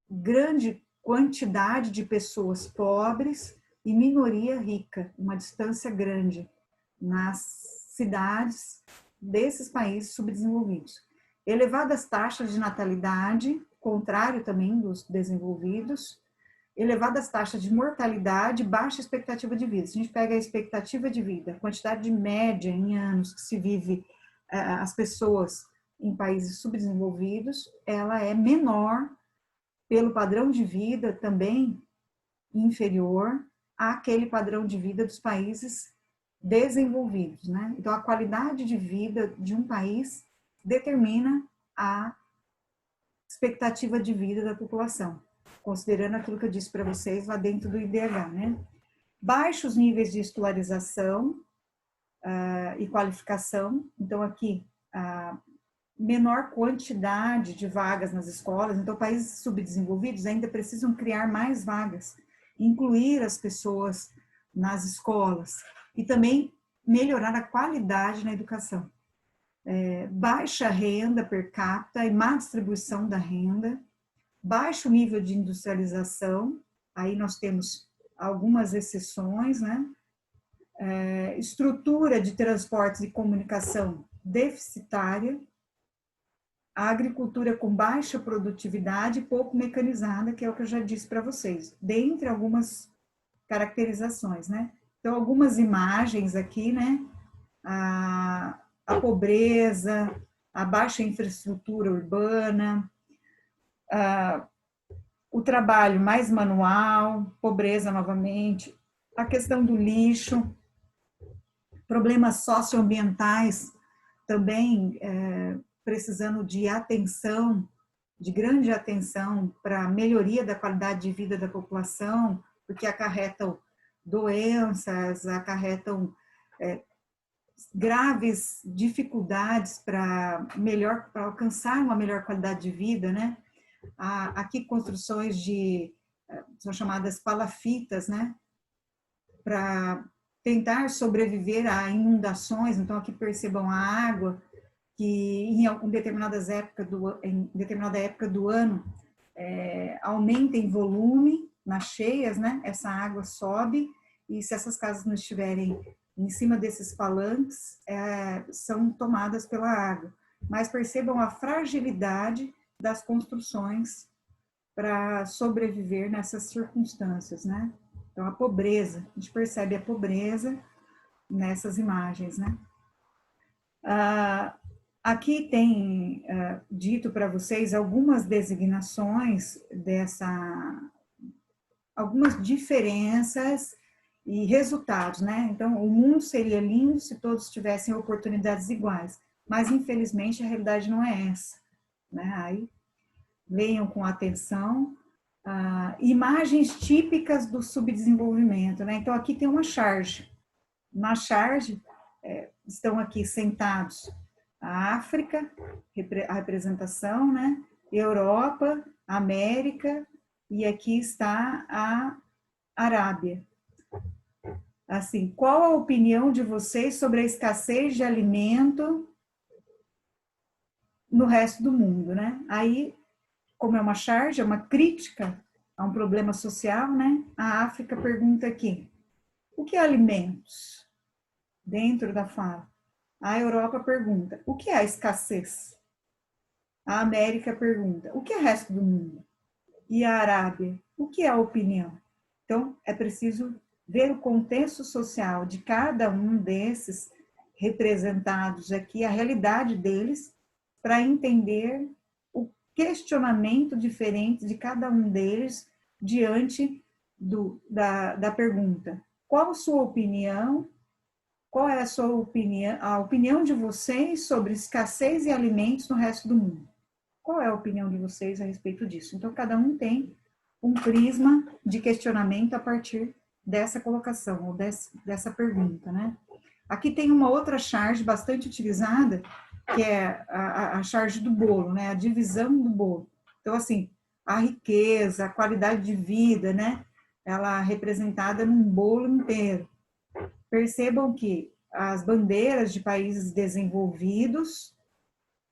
grande quantidade de pessoas pobres e minoria rica, uma distância grande nas cidades desses países subdesenvolvidos. Elevadas taxas de natalidade, contrário também dos desenvolvidos, elevadas taxas de mortalidade, baixa expectativa de vida. Se a gente pega a expectativa de vida, a quantidade de média em anos que se vive as pessoas em países subdesenvolvidos, ela é menor pelo padrão de vida também inferior àquele padrão de vida dos países desenvolvidos, né? Então, a qualidade de vida de um país determina a expectativa de vida da população, considerando aquilo que eu disse para vocês lá dentro do IDH, né? Baixos níveis de escolarização e qualificação. Então, aqui, menor quantidade de vagas nas escolas. Então, países subdesenvolvidos ainda precisam criar mais vagas, incluir as pessoas nas escolas e também melhorar a qualidade na educação. Baixa renda per capita e má distribuição da renda, baixo nível de industrialização, aí nós temos algumas exceções, né? Estrutura de transportes e comunicação deficitária, a agricultura com baixa produtividade e pouco mecanizada, que é o que eu já disse para vocês, dentre algumas caracterizações, né? Então, algumas imagens aqui, né? A pobreza, a baixa infraestrutura urbana, o trabalho mais manual, pobreza novamente, a questão do lixo, problemas socioambientais também precisando de atenção, de grande atenção para a melhoria da qualidade de vida da população, porque acarretam doenças, acarretam graves dificuldades para alcançar uma melhor qualidade de vida, né? Aqui construções são chamadas palafitas, né? Para tentar sobreviver a inundações. Então, aqui percebam a água que em determinada época do ano aumenta em volume nas cheias, né? Essa água sobe e se essas casas não estiverem em cima desses palanques, são tomadas pela água. Mas percebam a fragilidade das construções para sobreviver nessas circunstâncias, né? Então, a pobreza, a gente percebe a pobreza nessas imagens, né? Aqui tem dito para vocês algumas designações algumas diferenças e resultados, né? Então, o mundo seria lindo se todos tivessem oportunidades iguais, mas infelizmente a realidade não é essa, né? Aí, leiam com atenção. Imagens típicas do subdesenvolvimento, né? Então, aqui tem uma charge. Na charge, estão aqui sentados a África, a representação, né? Europa, América, e aqui está a Arábia. Assim, qual a opinião de vocês sobre a escassez de alimento no resto do mundo, né? Aí, como é uma charge, é uma crítica a um problema social, né? A África pergunta aqui, o que é alimentos? Dentro da fala. A Europa pergunta, o que é a escassez? A América pergunta, o que é o resto do mundo? E a Arábia, o que é a opinião? Então, é preciso ver o contexto social de cada um desses representados aqui, a realidade deles, para entender o questionamento diferente de cada um deles diante da pergunta. Qual a sua opinião? Qual é a sua opinião, a opinião de vocês sobre escassez de alimentos no resto do mundo? Qual é a opinião de vocês a respeito disso? Então, cada um tem um prisma de questionamento a partir dessa colocação, ou dessa pergunta, né? Aqui tem uma outra charge bastante utilizada, que é a charge do bolo, né? A divisão do bolo. Então, assim, a riqueza, a qualidade de vida, né? Ela é representada num bolo inteiro. Percebam que as bandeiras de países desenvolvidos,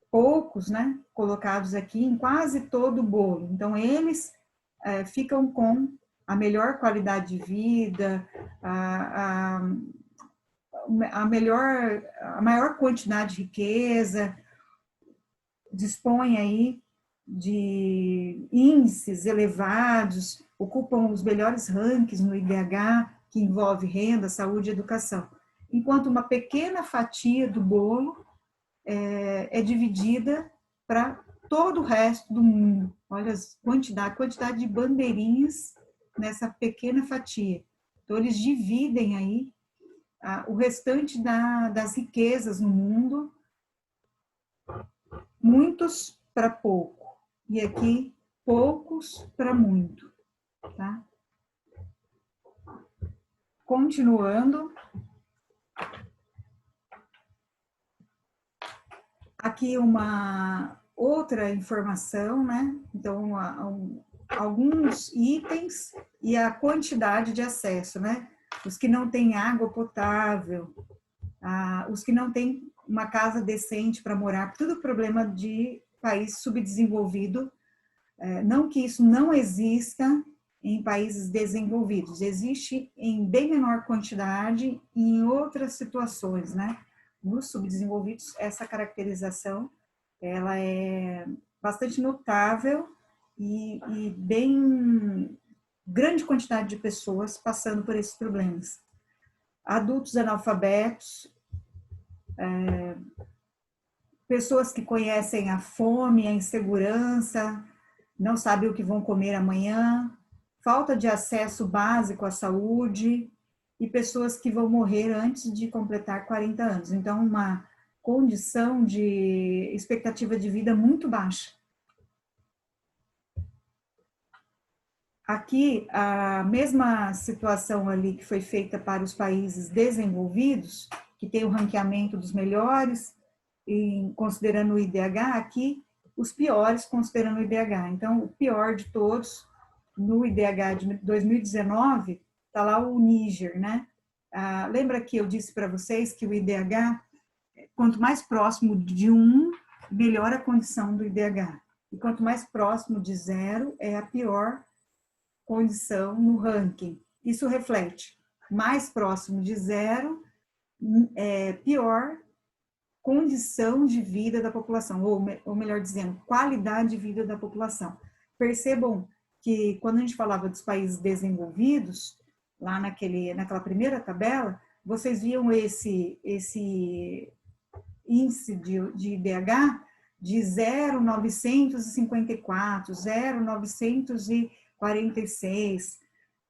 poucos, né, colocados aqui em quase todo o bolo. Então, eles ficam com a melhor qualidade de vida, a maior quantidade de riqueza, dispõem aí de índices elevados, ocupam os melhores rankings no IDH, que envolve renda, saúde e educação. Enquanto uma pequena fatia do bolo é dividida para todo o resto do mundo. Olha a quantidade de bandeirinhas nessa pequena fatia. Então, eles dividem aí o restante das riquezas no mundo, muitos para pouco. E aqui, poucos para muito. Tá? Continuando. Aqui uma outra informação, né? Então, alguns itens e a quantidade de acesso, né? Os que não têm água potável, os que não têm uma casa decente para morar, tudo problema de país subdesenvolvido. Não que isso não exista em países desenvolvidos, existe em bem menor quantidade e em outras situações, né? Nos subdesenvolvidos, essa caracterização, ela é bastante notável e bem grande quantidade de pessoas passando por esses problemas. Adultos analfabetos, pessoas que conhecem a fome, a insegurança, não sabem o que vão comer amanhã, falta de acesso básico à saúde e pessoas que vão morrer antes de completar 40 anos. Então, uma condição de expectativa de vida muito baixa. Aqui, a mesma situação ali que foi feita para os países desenvolvidos, que tem o ranqueamento dos melhores, considerando o IDH, aqui os piores considerando o IDH. Então, o pior de todos, no IDH de 2019, está lá o Níger, né? Lembra que eu disse para vocês que o IDH, quanto mais próximo de 1, melhor a condição do IDH. E quanto mais próximo de 0, é a pior condição no ranking. Isso reflete mais próximo de 0, pior condição de vida da população, ou melhor dizendo, qualidade de vida da população. Percebam que quando a gente falava dos países desenvolvidos, lá naquela primeira tabela, vocês viam esse índice de IDH de 0,954, 0,946,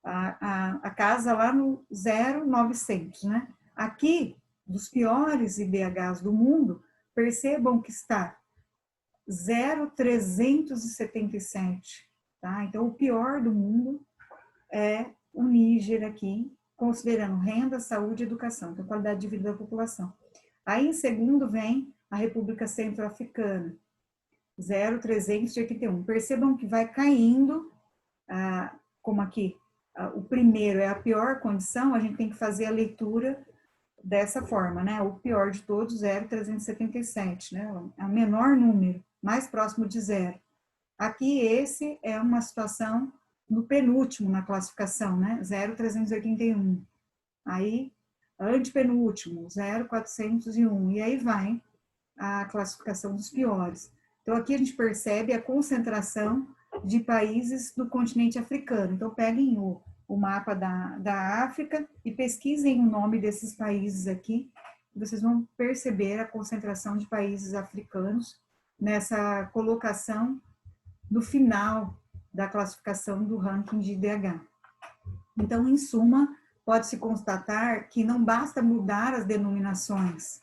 a casa lá no 0,900, né? Aqui, dos piores IDHs do mundo, percebam que está 0,377, tá? Então, o pior do mundo é o Níger aqui, considerando renda, saúde e educação, então qualidade de vida da população. Aí, em segundo, vem a República Centro-Africana, 0,381. Percebam que vai caindo como aqui, o primeiro é a pior condição, a gente tem que fazer a leitura dessa forma, né? O pior de todos, 0,377, né? É o menor número, mais próximo de zero. Aqui, esse é uma situação no penúltimo na classificação, né? 0,381. Aí, antepenúltimo, 0,401. E aí vai a classificação dos piores. Então, aqui a gente percebe a concentração de países do continente africano. Então, peguem o mapa da África e pesquisem o nome desses países aqui. Vocês vão perceber a concentração de países africanos nessa colocação no final da classificação do ranking de IDH. Então, em suma, pode-se constatar que não basta mudar as denominações,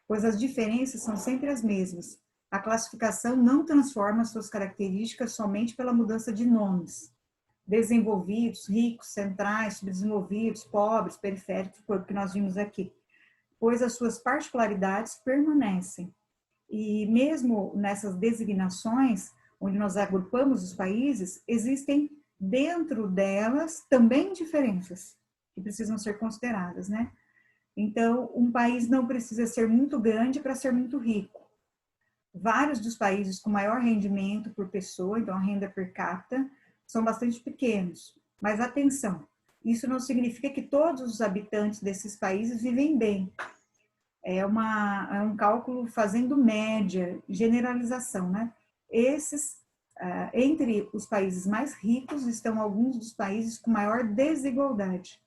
pois as diferenças são sempre as mesmas. A classificação não transforma suas características somente pela mudança de nomes. Desenvolvidos, ricos, centrais, subdesenvolvidos, pobres, periféricos, foi o que nós vimos aqui, pois as suas particularidades permanecem. E mesmo nessas designações, onde nós agrupamos os países, existem dentro delas também diferenças que precisam ser consideradas, né? Então, um país não precisa ser muito grande para ser muito rico. Vários dos países com maior rendimento por pessoa, então a renda per capita, são bastante pequenos. Mas atenção, isso não significa que todos os habitantes desses países vivem bem. É um cálculo fazendo média, generalização, né? Entre os países mais ricos estão alguns dos países com maior desigualdade.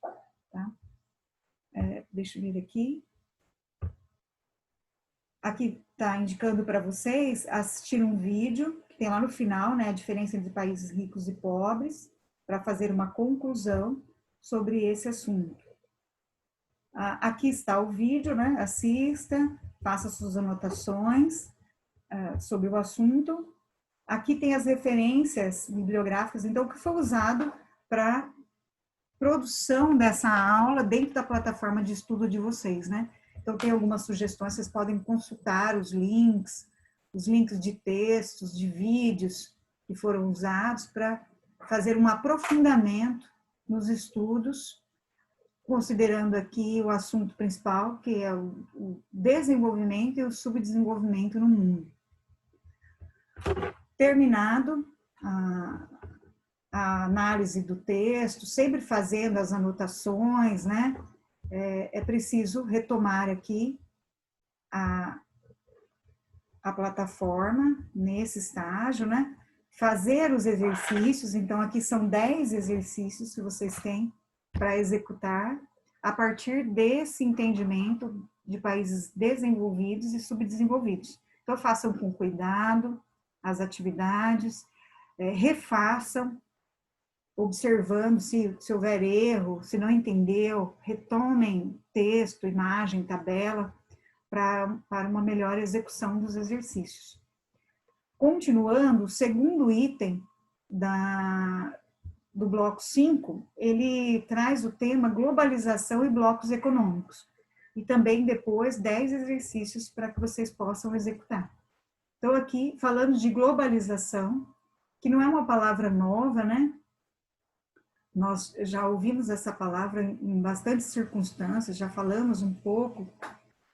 Tá? Deixa eu ver aqui. Aqui está indicando para vocês assistir um vídeo, que tem lá no final, né, a diferença entre países ricos e pobres, para fazer uma conclusão sobre esse assunto. Aqui está o vídeo, né? Assista, faça suas anotações sobre o assunto. Aqui tem as referências bibliográficas, então, o que foi usado para produção dessa aula dentro da plataforma de estudo de vocês, né? Então, tem algumas sugestões, vocês podem consultar os links de textos, de vídeos que foram usados para fazer um aprofundamento nos estudos, considerando aqui o assunto principal, que é o desenvolvimento e o subdesenvolvimento no mundo. Terminado a análise do texto, sempre fazendo as anotações, né? É preciso retomar aqui a plataforma nesse estágio, né? Fazer os exercícios, então aqui são 10 exercícios que vocês têm para executar a partir desse entendimento de países desenvolvidos e subdesenvolvidos. Então, façam com cuidado as atividades, refaçam, observando se houver erro, se não entendeu, retomem texto, imagem, tabela, para uma melhor execução dos exercícios. Continuando, o segundo item do bloco 5, ele traz o tema globalização e blocos econômicos. E também depois 10 exercícios para que vocês possam executar. Então aqui, falando de globalização, que não é uma palavra nova, né? Nós já ouvimos essa palavra em bastantes circunstâncias, já falamos um pouco,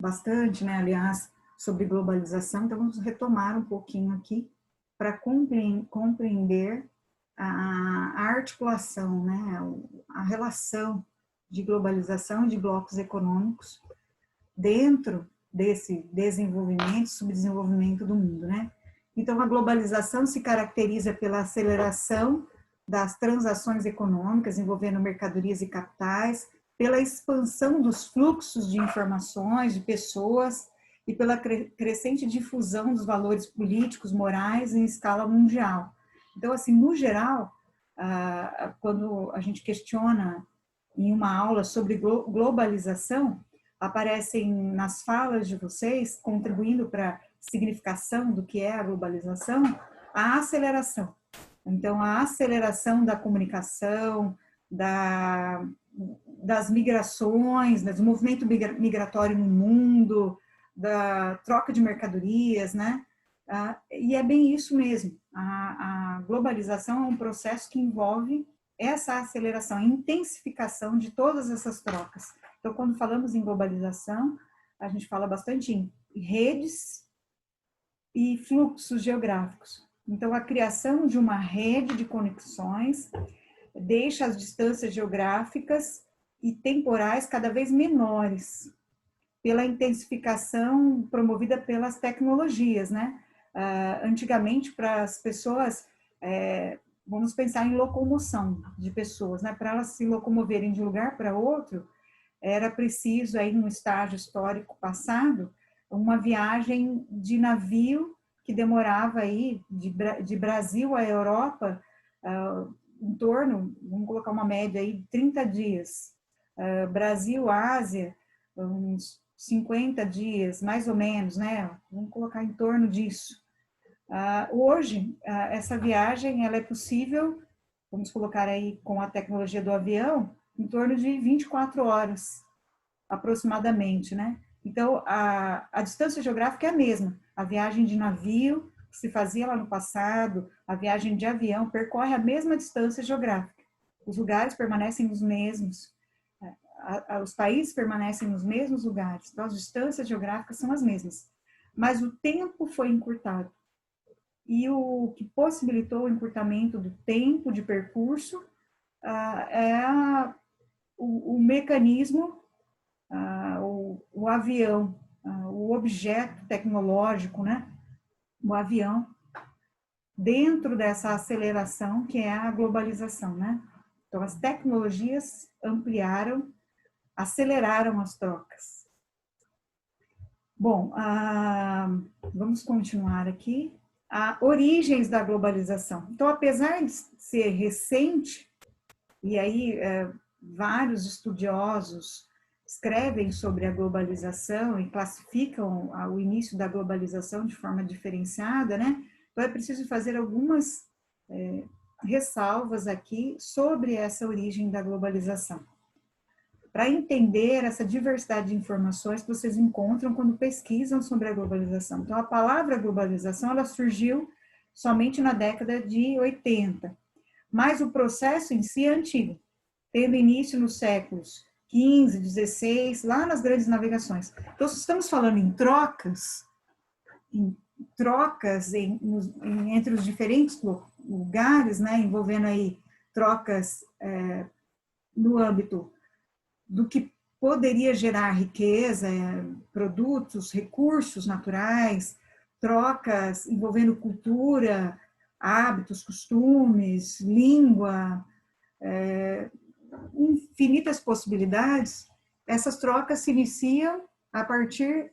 bastante, né, aliás, sobre globalização, então vamos retomar um pouquinho aqui para compreender a articulação, né, a relação de globalização e de blocos econômicos dentro desse desenvolvimento, subdesenvolvimento do mundo, né? Então, a globalização se caracteriza pela aceleração das transações econômicas envolvendo mercadorias e capitais, pela expansão dos fluxos de informações, de pessoas e pela crescente difusão dos valores políticos, morais em escala mundial. Então, assim, no geral, quando a gente questiona em uma aula sobre globalização, aparecem nas falas de vocês, contribuindo para a significação do que é a globalização, a aceleração. Então, a aceleração da comunicação, das migrações, do movimento migratório no mundo, da troca de mercadorias, né? E é bem isso mesmo. A globalização é um processo que envolve essa aceleração, intensificação de todas essas trocas. Então, quando falamos em globalização, a gente fala bastante em redes e fluxos geográficos. Então, a criação de uma rede de conexões deixa as distâncias geográficas e temporais cada vez menores, pela intensificação promovida pelas tecnologias, né? Antigamente, para as pessoas, vamos pensar em locomoção de pessoas, né? Para elas se locomoverem de um lugar para outro, era preciso, aí, num estágio histórico passado, uma viagem de navio que demorava aí, de Brasil à Europa, em torno, vamos colocar uma média aí, de 30 dias. Brasil, Ásia, uns 50 dias, mais ou menos, né? Vamos colocar em torno disso. Hoje, essa viagem, ela é possível, vamos colocar aí com a tecnologia do avião, em torno de 24 horas, aproximadamente, né? Então, a distância geográfica é a mesma. A viagem de navio, que se fazia lá no passado, a viagem de avião, percorre a mesma distância geográfica. Os lugares permanecem os mesmos, os países permanecem nos mesmos lugares, então as distâncias geográficas são as mesmas, mas o tempo foi encurtado. E o que possibilitou o encurtamento do tempo de percurso é o mecanismo, o avião, o objeto tecnológico, né? O avião, dentro dessa aceleração que é a globalização, né? Então, as tecnologias ampliaram, aceleraram as trocas. Bom, vamos continuar aqui. Origens da globalização. Então, apesar de ser recente, e aí vários estudiosos escrevem sobre a globalização e classificam o início da globalização de forma diferenciada, né? Então, é preciso fazer algumas ressalvas aqui sobre essa origem da globalização, para entender essa diversidade de informações que vocês encontram quando pesquisam sobre a globalização. Então, a palavra globalização, ela surgiu somente na década de 80, mas o processo em si é antigo, tendo início nos séculos 15, 16, lá nas grandes navegações. Então, se estamos falando em trocas entre os diferentes lugares, né, envolvendo aí trocas no âmbito do que poderia gerar riqueza, produtos, recursos naturais, trocas envolvendo cultura, hábitos, costumes, língua, infinitas possibilidades. Essas trocas se iniciam a partir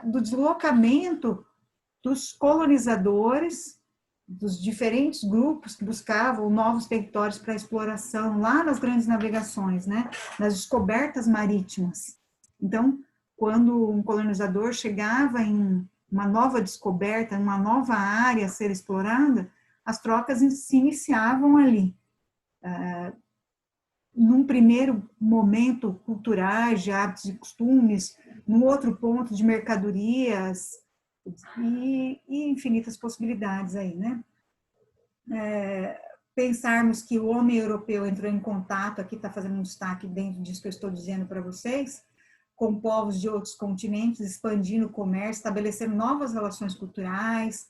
do deslocamento dos colonizadores, dos diferentes grupos que buscavam novos territórios para exploração lá nas grandes navegações, né? Nas descobertas marítimas. Então, quando um colonizador chegava em uma nova descoberta, uma nova área a ser explorada, as trocas se iniciavam ali. Num primeiro momento, culturais, de hábitos e costumes, num outro ponto, de mercadorias, e infinitas possibilidades aí, né? Pensarmos que o homem europeu entrou em contato, aqui está fazendo um destaque dentro disso que eu estou dizendo para vocês, com povos de outros continentes, expandindo o comércio, estabelecendo novas relações culturais,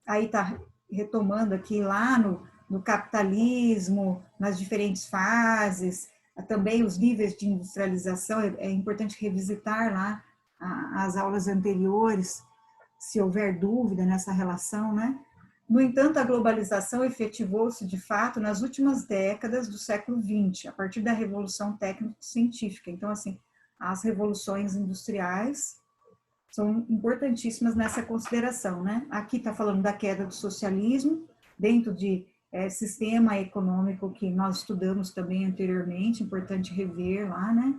aí está retomando aqui lá no capitalismo, nas diferentes fases, também os níveis de industrialização, é importante revisitar lá as aulas anteriores, se houver dúvida nessa relação, né? No entanto, a globalização efetivou-se, de fato, nas últimas décadas do século XX, a partir da Revolução Técnico-Científica. Então, assim, as revoluções industriais são importantíssimas nessa consideração, né? Aqui está falando da queda do socialismo, dentro de sistema econômico que nós estudamos também anteriormente, importante rever lá, né?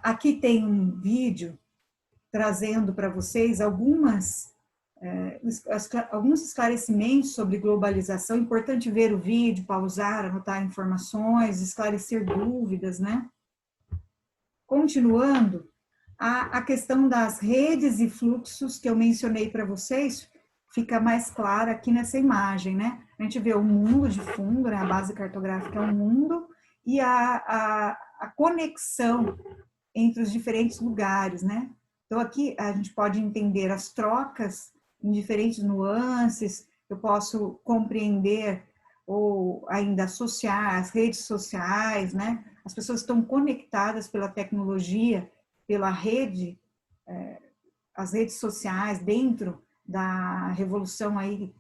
Aqui tem um vídeo trazendo para vocês alguns esclarecimentos sobre globalização. É importante ver o vídeo, pausar, anotar informações, esclarecer dúvidas, né? Continuando, A questão das redes e fluxos que eu mencionei para vocês fica mais clara aqui nessa imagem, né? A gente vê o mundo de fundo, né? A base cartográfica é o mundo e a conexão entre os diferentes lugares, né? Então, aqui a gente pode entender as trocas em diferentes nuances, eu posso compreender ou ainda associar as redes sociais, né? As pessoas estão conectadas pela tecnologia, pela rede, as redes sociais dentro da revolução aí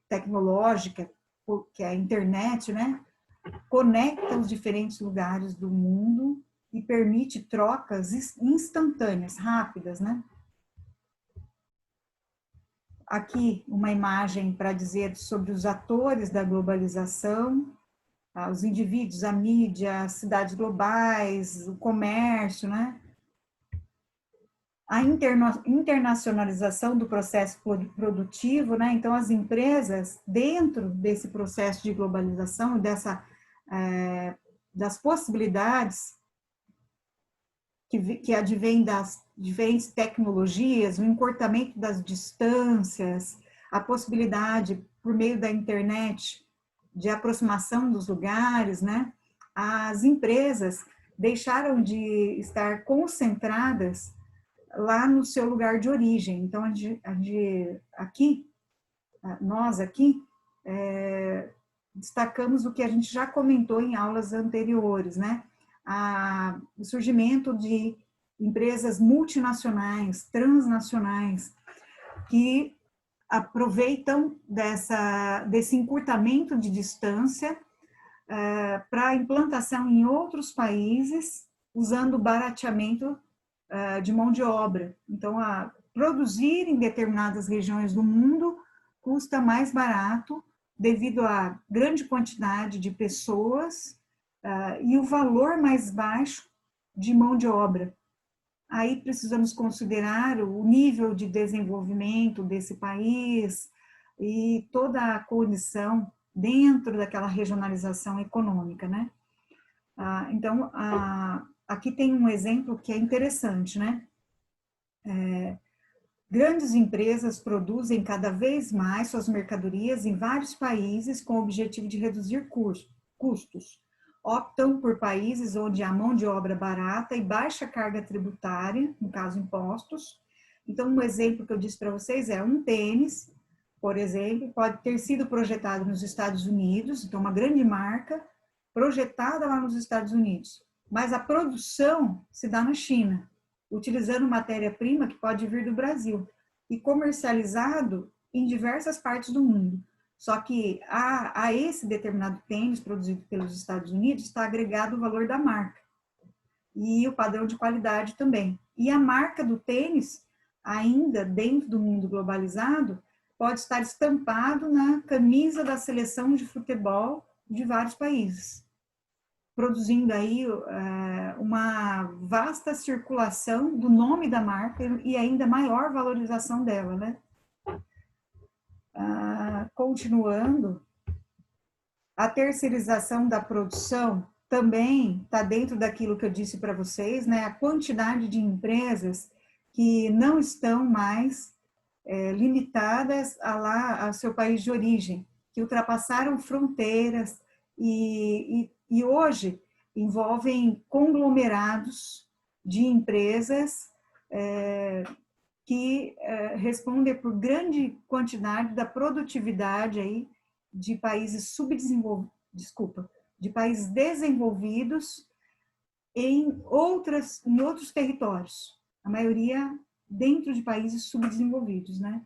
tecnológica, que é a internet, né? Conecta os diferentes lugares do mundo e permite trocas instantâneas, rápidas, né? Aqui uma imagem para dizer sobre os atores da globalização, os indivíduos, a mídia, as cidades globais, o comércio, né? A internacionalização do processo produtivo, né? Então, as empresas, dentro desse processo de globalização, das possibilidades que advém das diferentes tecnologias, o encurtamento das distâncias, a possibilidade, por meio da internet, de aproximação dos lugares, né? As empresas deixaram de estar concentradas lá no seu lugar de origem. Então, nós aqui, destacamos o que a gente já comentou em aulas anteriores, né? O surgimento de empresas multinacionais, transnacionais, que aproveitam desse encurtamento de distância para a implantação em outros países, usando o barateamento de mão de obra. Então, produzir em determinadas regiões do mundo custa mais barato devido à grande quantidade de pessoas e o valor mais baixo de mão de obra. Aí precisamos considerar o nível de desenvolvimento desse país e toda a condição dentro daquela regionalização econômica, né? Então, aqui tem um exemplo que é interessante, né? Grandes empresas produzem cada vez mais suas mercadorias em vários países com o objetivo de reduzir custos. Optam por países onde há mão de obra barata e baixa carga tributária, no caso impostos. Então, um exemplo que eu disse para vocês é um tênis, por exemplo, pode ter sido projetado nos Estados Unidos, então uma grande marca projetada lá nos Estados Unidos, mas a produção se dá na China, utilizando matéria-prima que pode vir do Brasil e comercializado em diversas partes do mundo. Só que a esse determinado tênis produzido pelos Estados Unidos está agregado o valor da marca e o padrão de qualidade também. E a marca do tênis, ainda dentro do mundo globalizado, pode estar estampado na camisa da seleção de futebol de vários países, produzindo aí uma vasta circulação do nome da marca e ainda maior valorização dela, né? Continuando, a terceirização da produção também está dentro daquilo que eu disse para vocês, né? A quantidade de empresas que não estão mais limitadas ao seu país de origem, que ultrapassaram fronteiras e hoje envolvem conglomerados de empresas que respondem por grande quantidade da produtividade aí de países de países desenvolvidos em outros territórios, a maioria dentro de países subdesenvolvidos, né?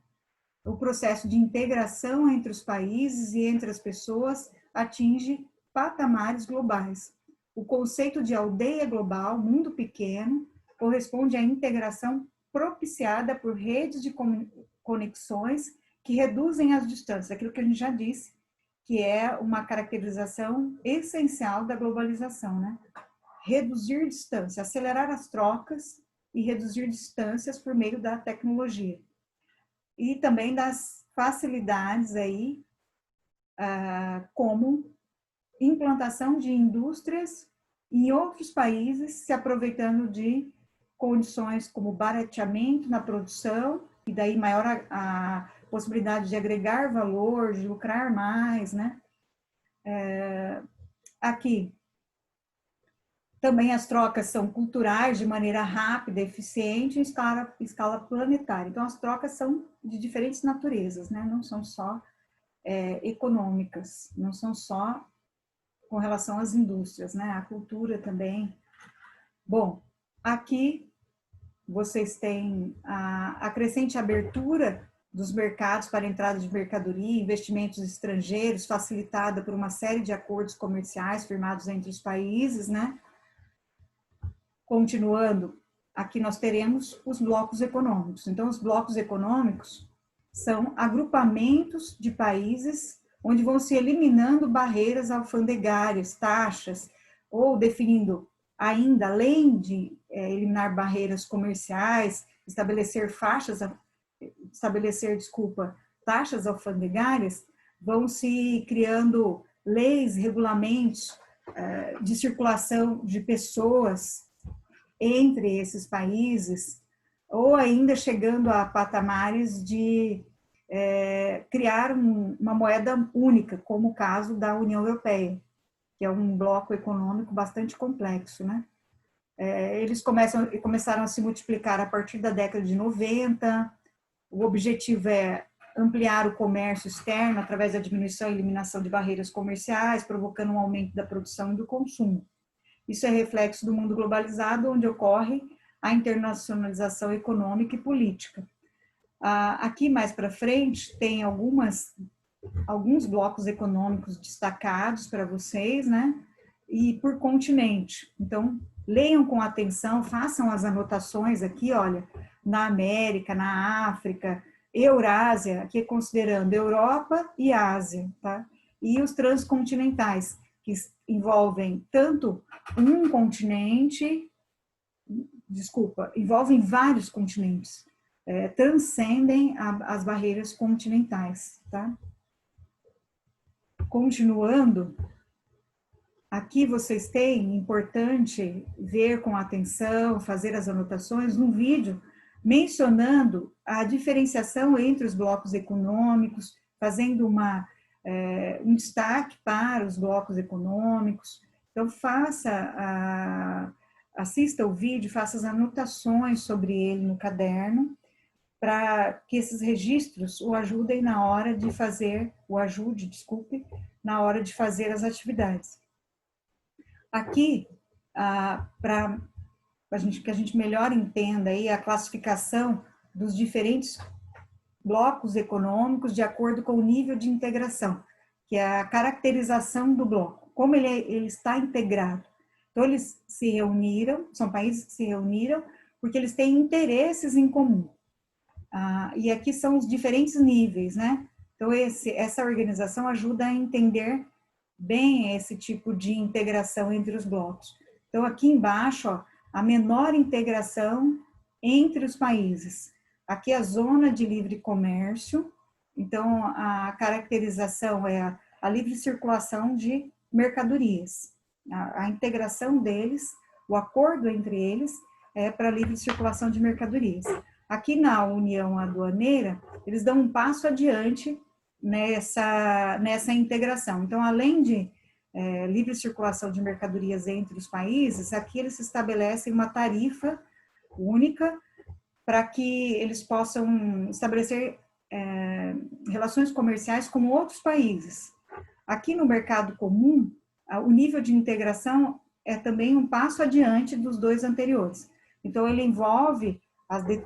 O processo de integração entre os países e entre as pessoas atinge patamares globais. O conceito de aldeia global, mundo pequeno, corresponde à integração propiciada por redes de conexões que reduzem as distâncias, aquilo que a gente já disse, que é uma caracterização essencial da globalização, né? Reduzir distância, acelerar as trocas e reduzir distâncias por meio da tecnologia. E também das facilidades aí, como implantação de indústrias em outros países, se aproveitando de condições como barateamento na produção, e daí maior a possibilidade de agregar valor, de lucrar mais, né? Aqui, também as trocas são culturais, de maneira rápida, eficiente, em escala planetária. Então, as trocas são de diferentes naturezas, né? Não são só econômicas, não são só com relação às indústrias, né? A cultura também. Bom, aqui vocês têm a crescente abertura dos mercados para a entrada de mercadoria, investimentos estrangeiros, facilitada por uma série de acordos comerciais firmados entre os países, né? Continuando, aqui nós teremos os blocos econômicos. Então, os blocos econômicos são agrupamentos de países onde vão se eliminando barreiras alfandegárias, taxas, ou definindo ainda, além de eliminar barreiras comerciais, taxas alfandegárias, vão se criando leis, regulamentos de circulação de pessoas entre esses países, ou ainda chegando a patamares de criar uma moeda única, como o caso da União Europeia, que é um bloco econômico bastante complexo, né? Eles começaram a se multiplicar a partir da década de 90, o objetivo é ampliar o comércio externo através da diminuição e eliminação de barreiras comerciais, provocando um aumento da produção e do consumo. Isso é reflexo do mundo globalizado, onde ocorre a internacionalização econômica e política. Aqui mais para frente tem alguns blocos econômicos destacados para vocês, né? E por continente. Então, leiam com atenção, façam as anotações aqui, olha, na América, na África, Eurásia, aqui considerando Europa e Ásia, tá? E os transcontinentais, que envolvem tanto um continente, envolvem vários continentes, transcendem as barreiras continentais, tá? Continuando, aqui vocês têm, importante ver com atenção, fazer as anotações, no vídeo, mencionando a diferenciação entre os blocos econômicos, fazendo um destaque para os blocos econômicos. Então, assista o vídeo, faça as anotações sobre ele no caderno, para que esses registros o ajudem na hora de fazer, na hora de fazer as atividades. Aqui, para que a gente melhor entenda aí a classificação dos diferentes blocos econômicos de acordo com o nível de integração, que é a caracterização do bloco, como ele está integrado. Então, eles se reuniram, são países que se reuniram porque eles têm interesses em comum. E aqui são os diferentes níveis, né? Então, essa organização ajuda a entender bem esse tipo de integração entre os blocos. Então, aqui embaixo, ó, a menor integração entre os países. Aqui a zona de livre comércio, então a caracterização é a livre circulação de mercadorias. A integração deles, o acordo entre eles é para a livre circulação de mercadorias. Aqui na União Aduaneira, eles dão um passo adiante nessa integração. Então, além de livre circulação de mercadorias entre os países, aqui eles estabelecem uma tarifa única para que eles possam estabelecer relações comerciais com outros países. Aqui no mercado comum, o nível de integração é também um passo adiante dos dois anteriores. Então, ele envolve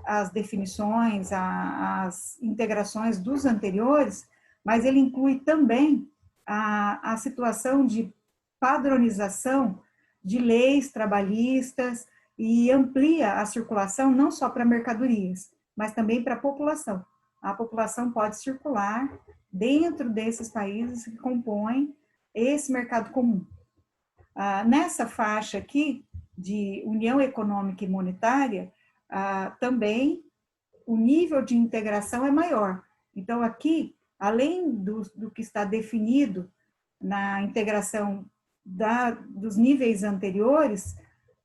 as definições, as integrações dos anteriores, mas ele inclui também a situação de padronização de leis trabalhistas e amplia a circulação não só para mercadorias, mas também para a população. A população pode circular dentro desses países que compõem esse mercado comum. Nessa faixa aqui de União Econômica e Monetária, também o nível de integração é maior. Então, aqui, além do que está definido na integração dos níveis anteriores,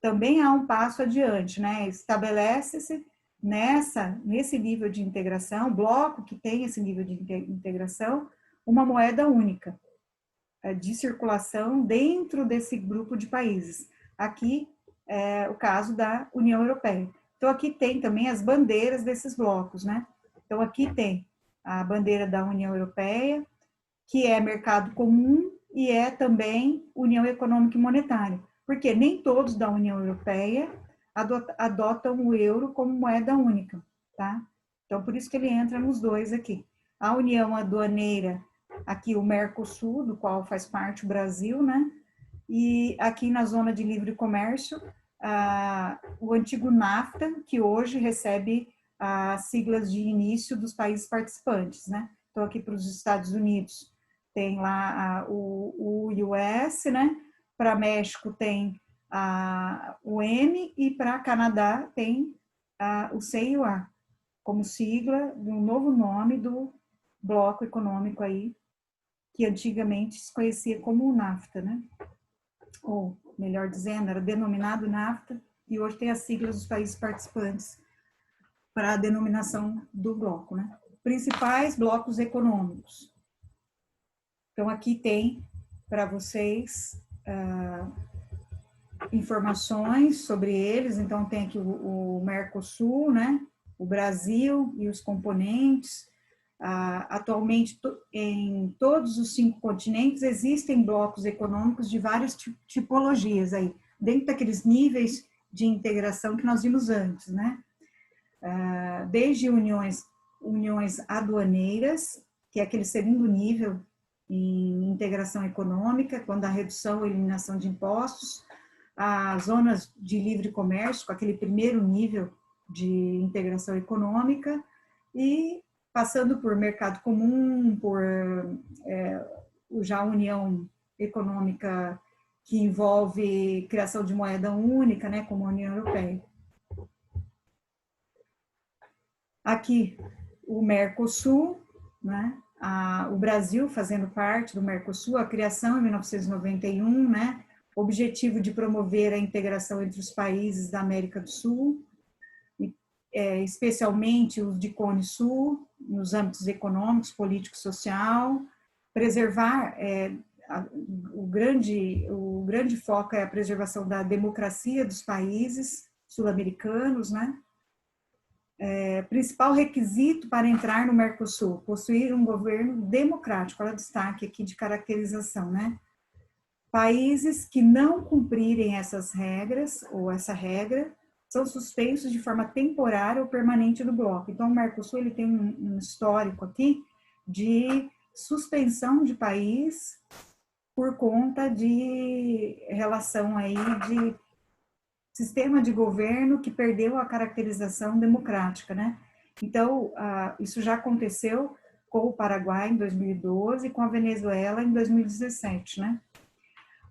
também há um passo adiante, né? Estabelece-se nesse nível de integração, bloco que tem esse nível de integração, uma moeda única de circulação dentro desse grupo de países. Aqui é o caso da União Europeia. Então, aqui tem também as bandeiras desses blocos, né? Então, aqui tem a bandeira da União Europeia, que é mercado comum e é também União Econômica e Monetária, porque nem todos da União Europeia adotam o euro como moeda única, tá? Então, por isso que ele entra nos dois aqui. A União Aduaneira, aqui o Mercosul, do qual faz parte o Brasil, né? E aqui na zona de livre comércio, o antigo NAFTA, que hoje recebe as siglas de início dos países participantes, né? Então, aqui para os Estados Unidos, tem lá o US, né? Para México tem o M e para Canadá tem o C e o A, como sigla do novo nome do bloco econômico aí, que antigamente se conhecia como o NAFTA, né? Ou, melhor dizendo, era denominado NAFTA, e hoje tem as siglas dos países participantes para a denominação do bloco, né? Principais blocos econômicos. Então, aqui tem para vocês informações sobre eles. Então, tem aqui o Mercosul, né? O Brasil e os componentes. Atualmente, em todos os 5 continentes, existem blocos econômicos de várias tipologias aí, dentro daqueles níveis de integração que nós vimos antes, né? Desde uniões aduaneiras, que é aquele segundo nível em integração econômica, quando há redução ou eliminação de impostos, as zonas de livre comércio, com aquele primeiro nível de integração econômica, e passando por mercado comum, por já a união econômica que envolve criação de moeda única, né, como a União Europeia. Aqui, o Mercosul, né, o Brasil fazendo parte do Mercosul, a criação em 1991, né, objetivo de promover a integração entre os países da América do Sul, especialmente os de Cone Sul, nos âmbitos econômicos, político e social, preservar, o grande foco é a preservação da democracia dos países sul-americanos, né? Principal requisito para entrar no Mercosul, possuir um governo democrático, olha o destaque aqui de caracterização, né? Países que não cumprirem essas regras, ou essa regra, são suspensos de forma temporária ou permanente do bloco. Então, o Mercosul ele tem um histórico aqui de suspensão de país por conta de relação aí de sistema de governo que perdeu a caracterização democrática, né? Então, isso já aconteceu com o Paraguai em 2012 e com a Venezuela em 2017, né?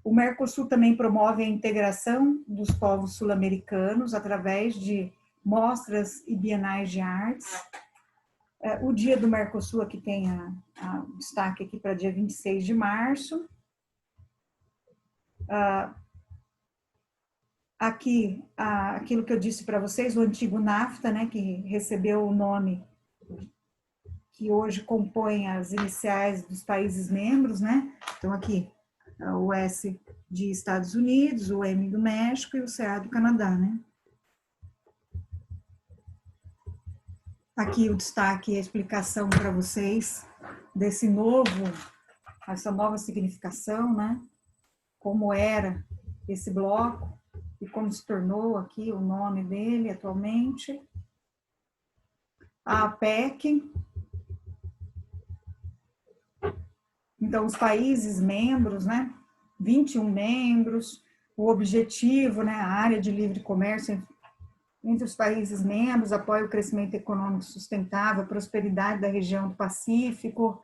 O Mercosul também promove a integração dos povos sul-americanos através de mostras e bienais de artes. O dia do Mercosul aqui tem o destaque aqui para dia 26 de março. Aqui, aquilo que eu disse para vocês, o antigo NAFTA, né, que recebeu o nome que hoje compõe as iniciais dos países membros, né? Então, aqui, o S de Estados Unidos, o M do México e o CA do Canadá, né? Aqui o destaque e a explicação para vocês essa nova significação, né? Como era esse bloco e como se tornou aqui o nome dele atualmente. A APEC. Então, os países membros, né? 21 membros, o objetivo, né? A área de livre comércio entre os países membros apoia o crescimento econômico sustentável, a prosperidade da região do Pacífico,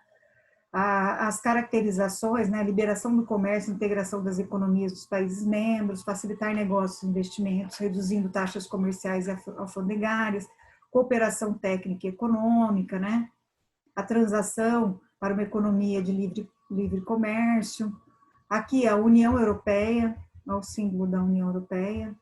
as caracterizações, né? A liberação do comércio, integração das economias dos países membros, facilitar negócios e investimentos, reduzindo taxas comerciais e alfandegárias, cooperação técnica e econômica, né? A transação para uma economia de livre comércio. Aqui a União Europeia, ao símbolo da União Europeia.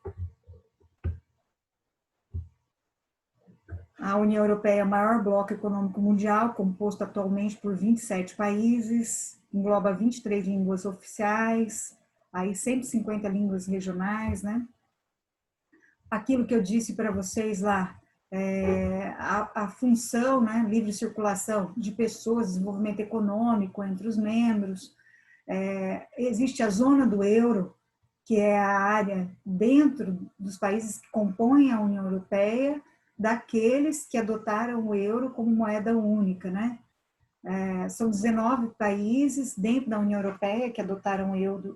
A União Europeia é o maior bloco econômico mundial, composto atualmente por 27 países, engloba 23 línguas oficiais, aí 150 línguas regionais, né? Aquilo que eu disse para vocês lá, a função, né, livre circulação de pessoas, desenvolvimento econômico entre os membros, existe a zona do euro, que é a área dentro dos países que compõem a União Europeia, daqueles que adotaram o euro como moeda única, né? São 19 países dentro da União Europeia que adotaram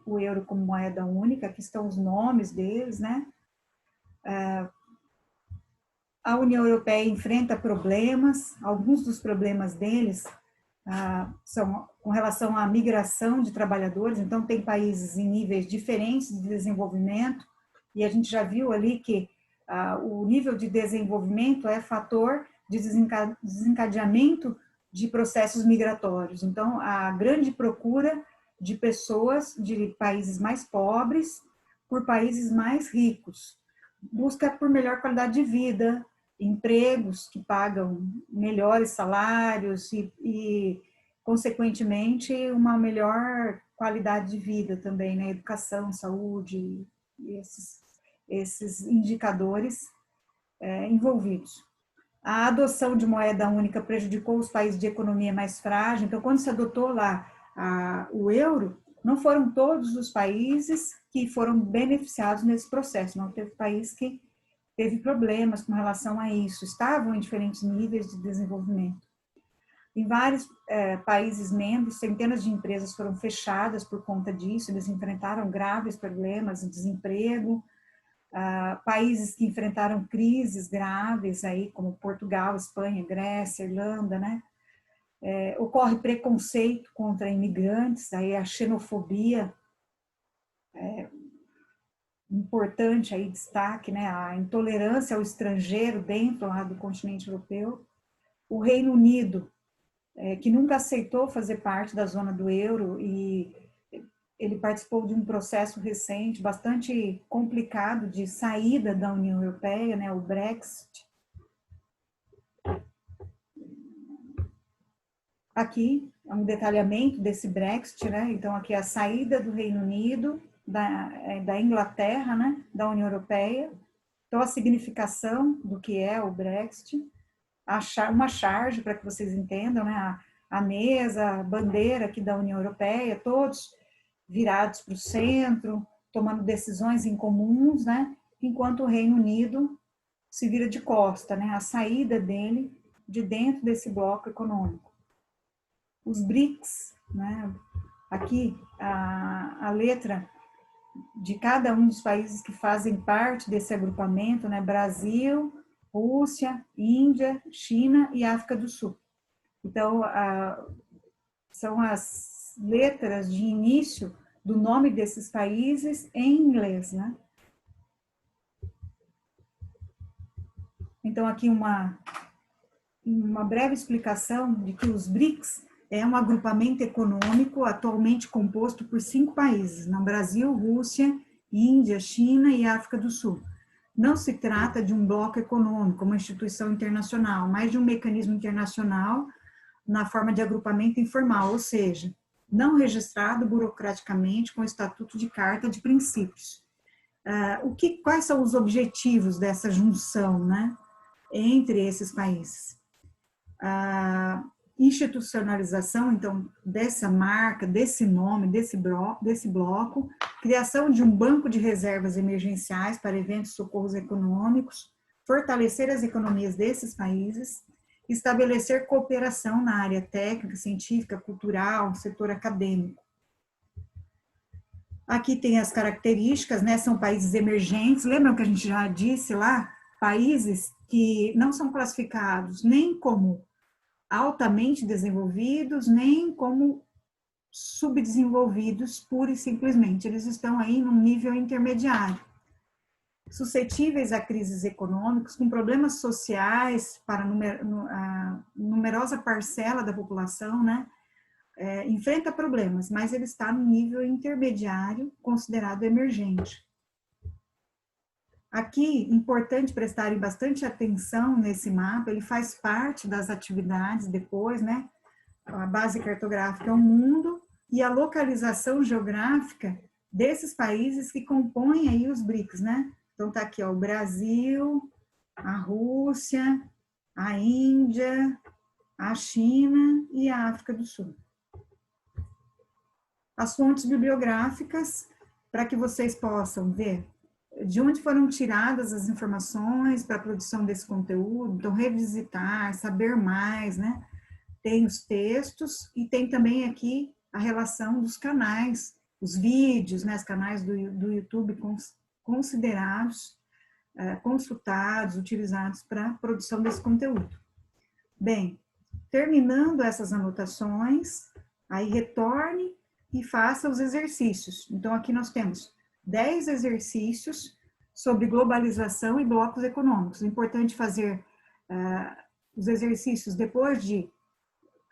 o euro como moeda única, aqui estão os nomes deles, né? A União Europeia enfrenta problemas, alguns dos problemas deles são com relação à migração de trabalhadores, então tem países em níveis diferentes de desenvolvimento, e a gente já viu ali que o nível de desenvolvimento é fator de desencadeamento de processos migratórios. Então, a grande procura de pessoas de países mais pobres por países mais ricos, busca por melhor qualidade de vida, empregos que pagam melhores salários e consequentemente, uma melhor qualidade de vida também, né? Educação, saúde, esses indicadores envolvidos. A adoção de moeda única prejudicou os países de economia mais frágil, então, quando se adotou lá o euro, não foram todos os países que foram beneficiados nesse processo, não teve país que teve problemas com relação a isso, estavam em diferentes níveis de desenvolvimento. Em vários países membros, centenas de empresas foram fechadas por conta disso, eles enfrentaram graves problemas de desemprego, países que enfrentaram crises graves, aí, como Portugal, Espanha, Grécia, Irlanda, né? Ocorre preconceito contra imigrantes, aí a xenofobia, importante aí, destaque, né? A intolerância ao estrangeiro dentro lá do continente europeu. O Reino Unido, que nunca aceitou fazer parte da zona do euro e ele participou de um processo recente bastante complicado de saída da União Europeia, né, o Brexit. Aqui é um detalhamento desse Brexit, né? Então aqui é a saída do Reino Unido, da Inglaterra, né, da União Europeia. Então a significação do que é o Brexit, uma charge para que vocês entendam, né? A mesa, a bandeira aqui da União Europeia, todos virados para o centro, tomando decisões em comuns, né? Enquanto o Reino Unido se vira de costa, né? A saída dele de dentro desse bloco econômico. Os BRICS, né? Aqui a letra de cada um dos países que fazem parte desse agrupamento, né? Brasil, Rússia, Índia, China e África do Sul. Então, são as letras de início do nome desses países em inglês, né? Então, aqui uma breve explicação de que os BRICS é um agrupamento econômico atualmente composto por 5 países, no Brasil, Rússia, Índia, China e África do Sul. Não se trata de um bloco econômico, uma instituição internacional, mas de um mecanismo internacional na forma de agrupamento informal, ou seja, não registrado burocraticamente com o Estatuto de Carta de Princípios. Quais são os objetivos dessa junção, né, entre esses países? A institucionalização, então, dessa marca, desse nome, desse bloco, criação de um banco de reservas emergenciais para eventos de socorros econômicos, fortalecer as economias desses países, estabelecer cooperação na área técnica, científica, cultural, setor acadêmico. Aqui tem as características, né? São países emergentes. Lembram que a gente já disse lá? Países que não são classificados nem como altamente desenvolvidos, nem como subdesenvolvidos, pura e simplesmente. Eles estão aí num nível intermediário. Suscetíveis a crises econômicas, com problemas sociais para a numerosa parcela da população, né? enfrenta problemas, mas ele está no nível intermediário, considerado emergente. Aqui, importante prestarem bastante atenção nesse mapa, ele faz parte das atividades depois, né? A base cartográfica é o mundo e a localização geográfica desses países que compõem aí os BRICS, né? Então tá aqui, ó, o Brasil, a Rússia, a Índia, a China e a África do Sul. As fontes bibliográficas, para que vocês possam ver de onde foram tiradas as informações para a produção desse conteúdo, então revisitar, saber mais, né? Tem os textos e tem também aqui a relação dos canais, os vídeos, né? Os canais do YouTube considerados, consultados, utilizados para a produção desse conteúdo. Bem, terminando essas anotações, aí retorne e faça os exercícios. Então, aqui nós temos 10 exercícios sobre globalização e blocos econômicos. É importante fazer os exercícios depois de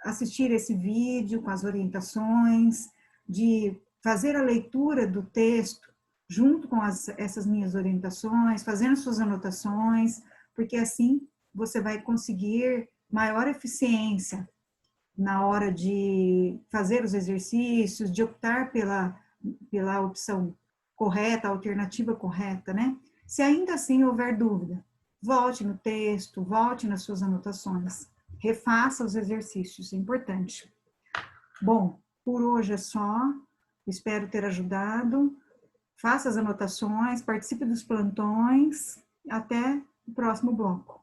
assistir esse vídeo com as orientações, de fazer a leitura do texto junto com essas minhas orientações, fazendo suas anotações, porque assim você vai conseguir maior eficiência na hora de fazer os exercícios, de optar pela opção correta, a alternativa correta, né? Se ainda assim houver dúvida, volte no texto, volte nas suas anotações, refaça os exercícios, é importante. Bom, por hoje é só, espero ter ajudado, faça as anotações, participe dos plantões, até o próximo bloco.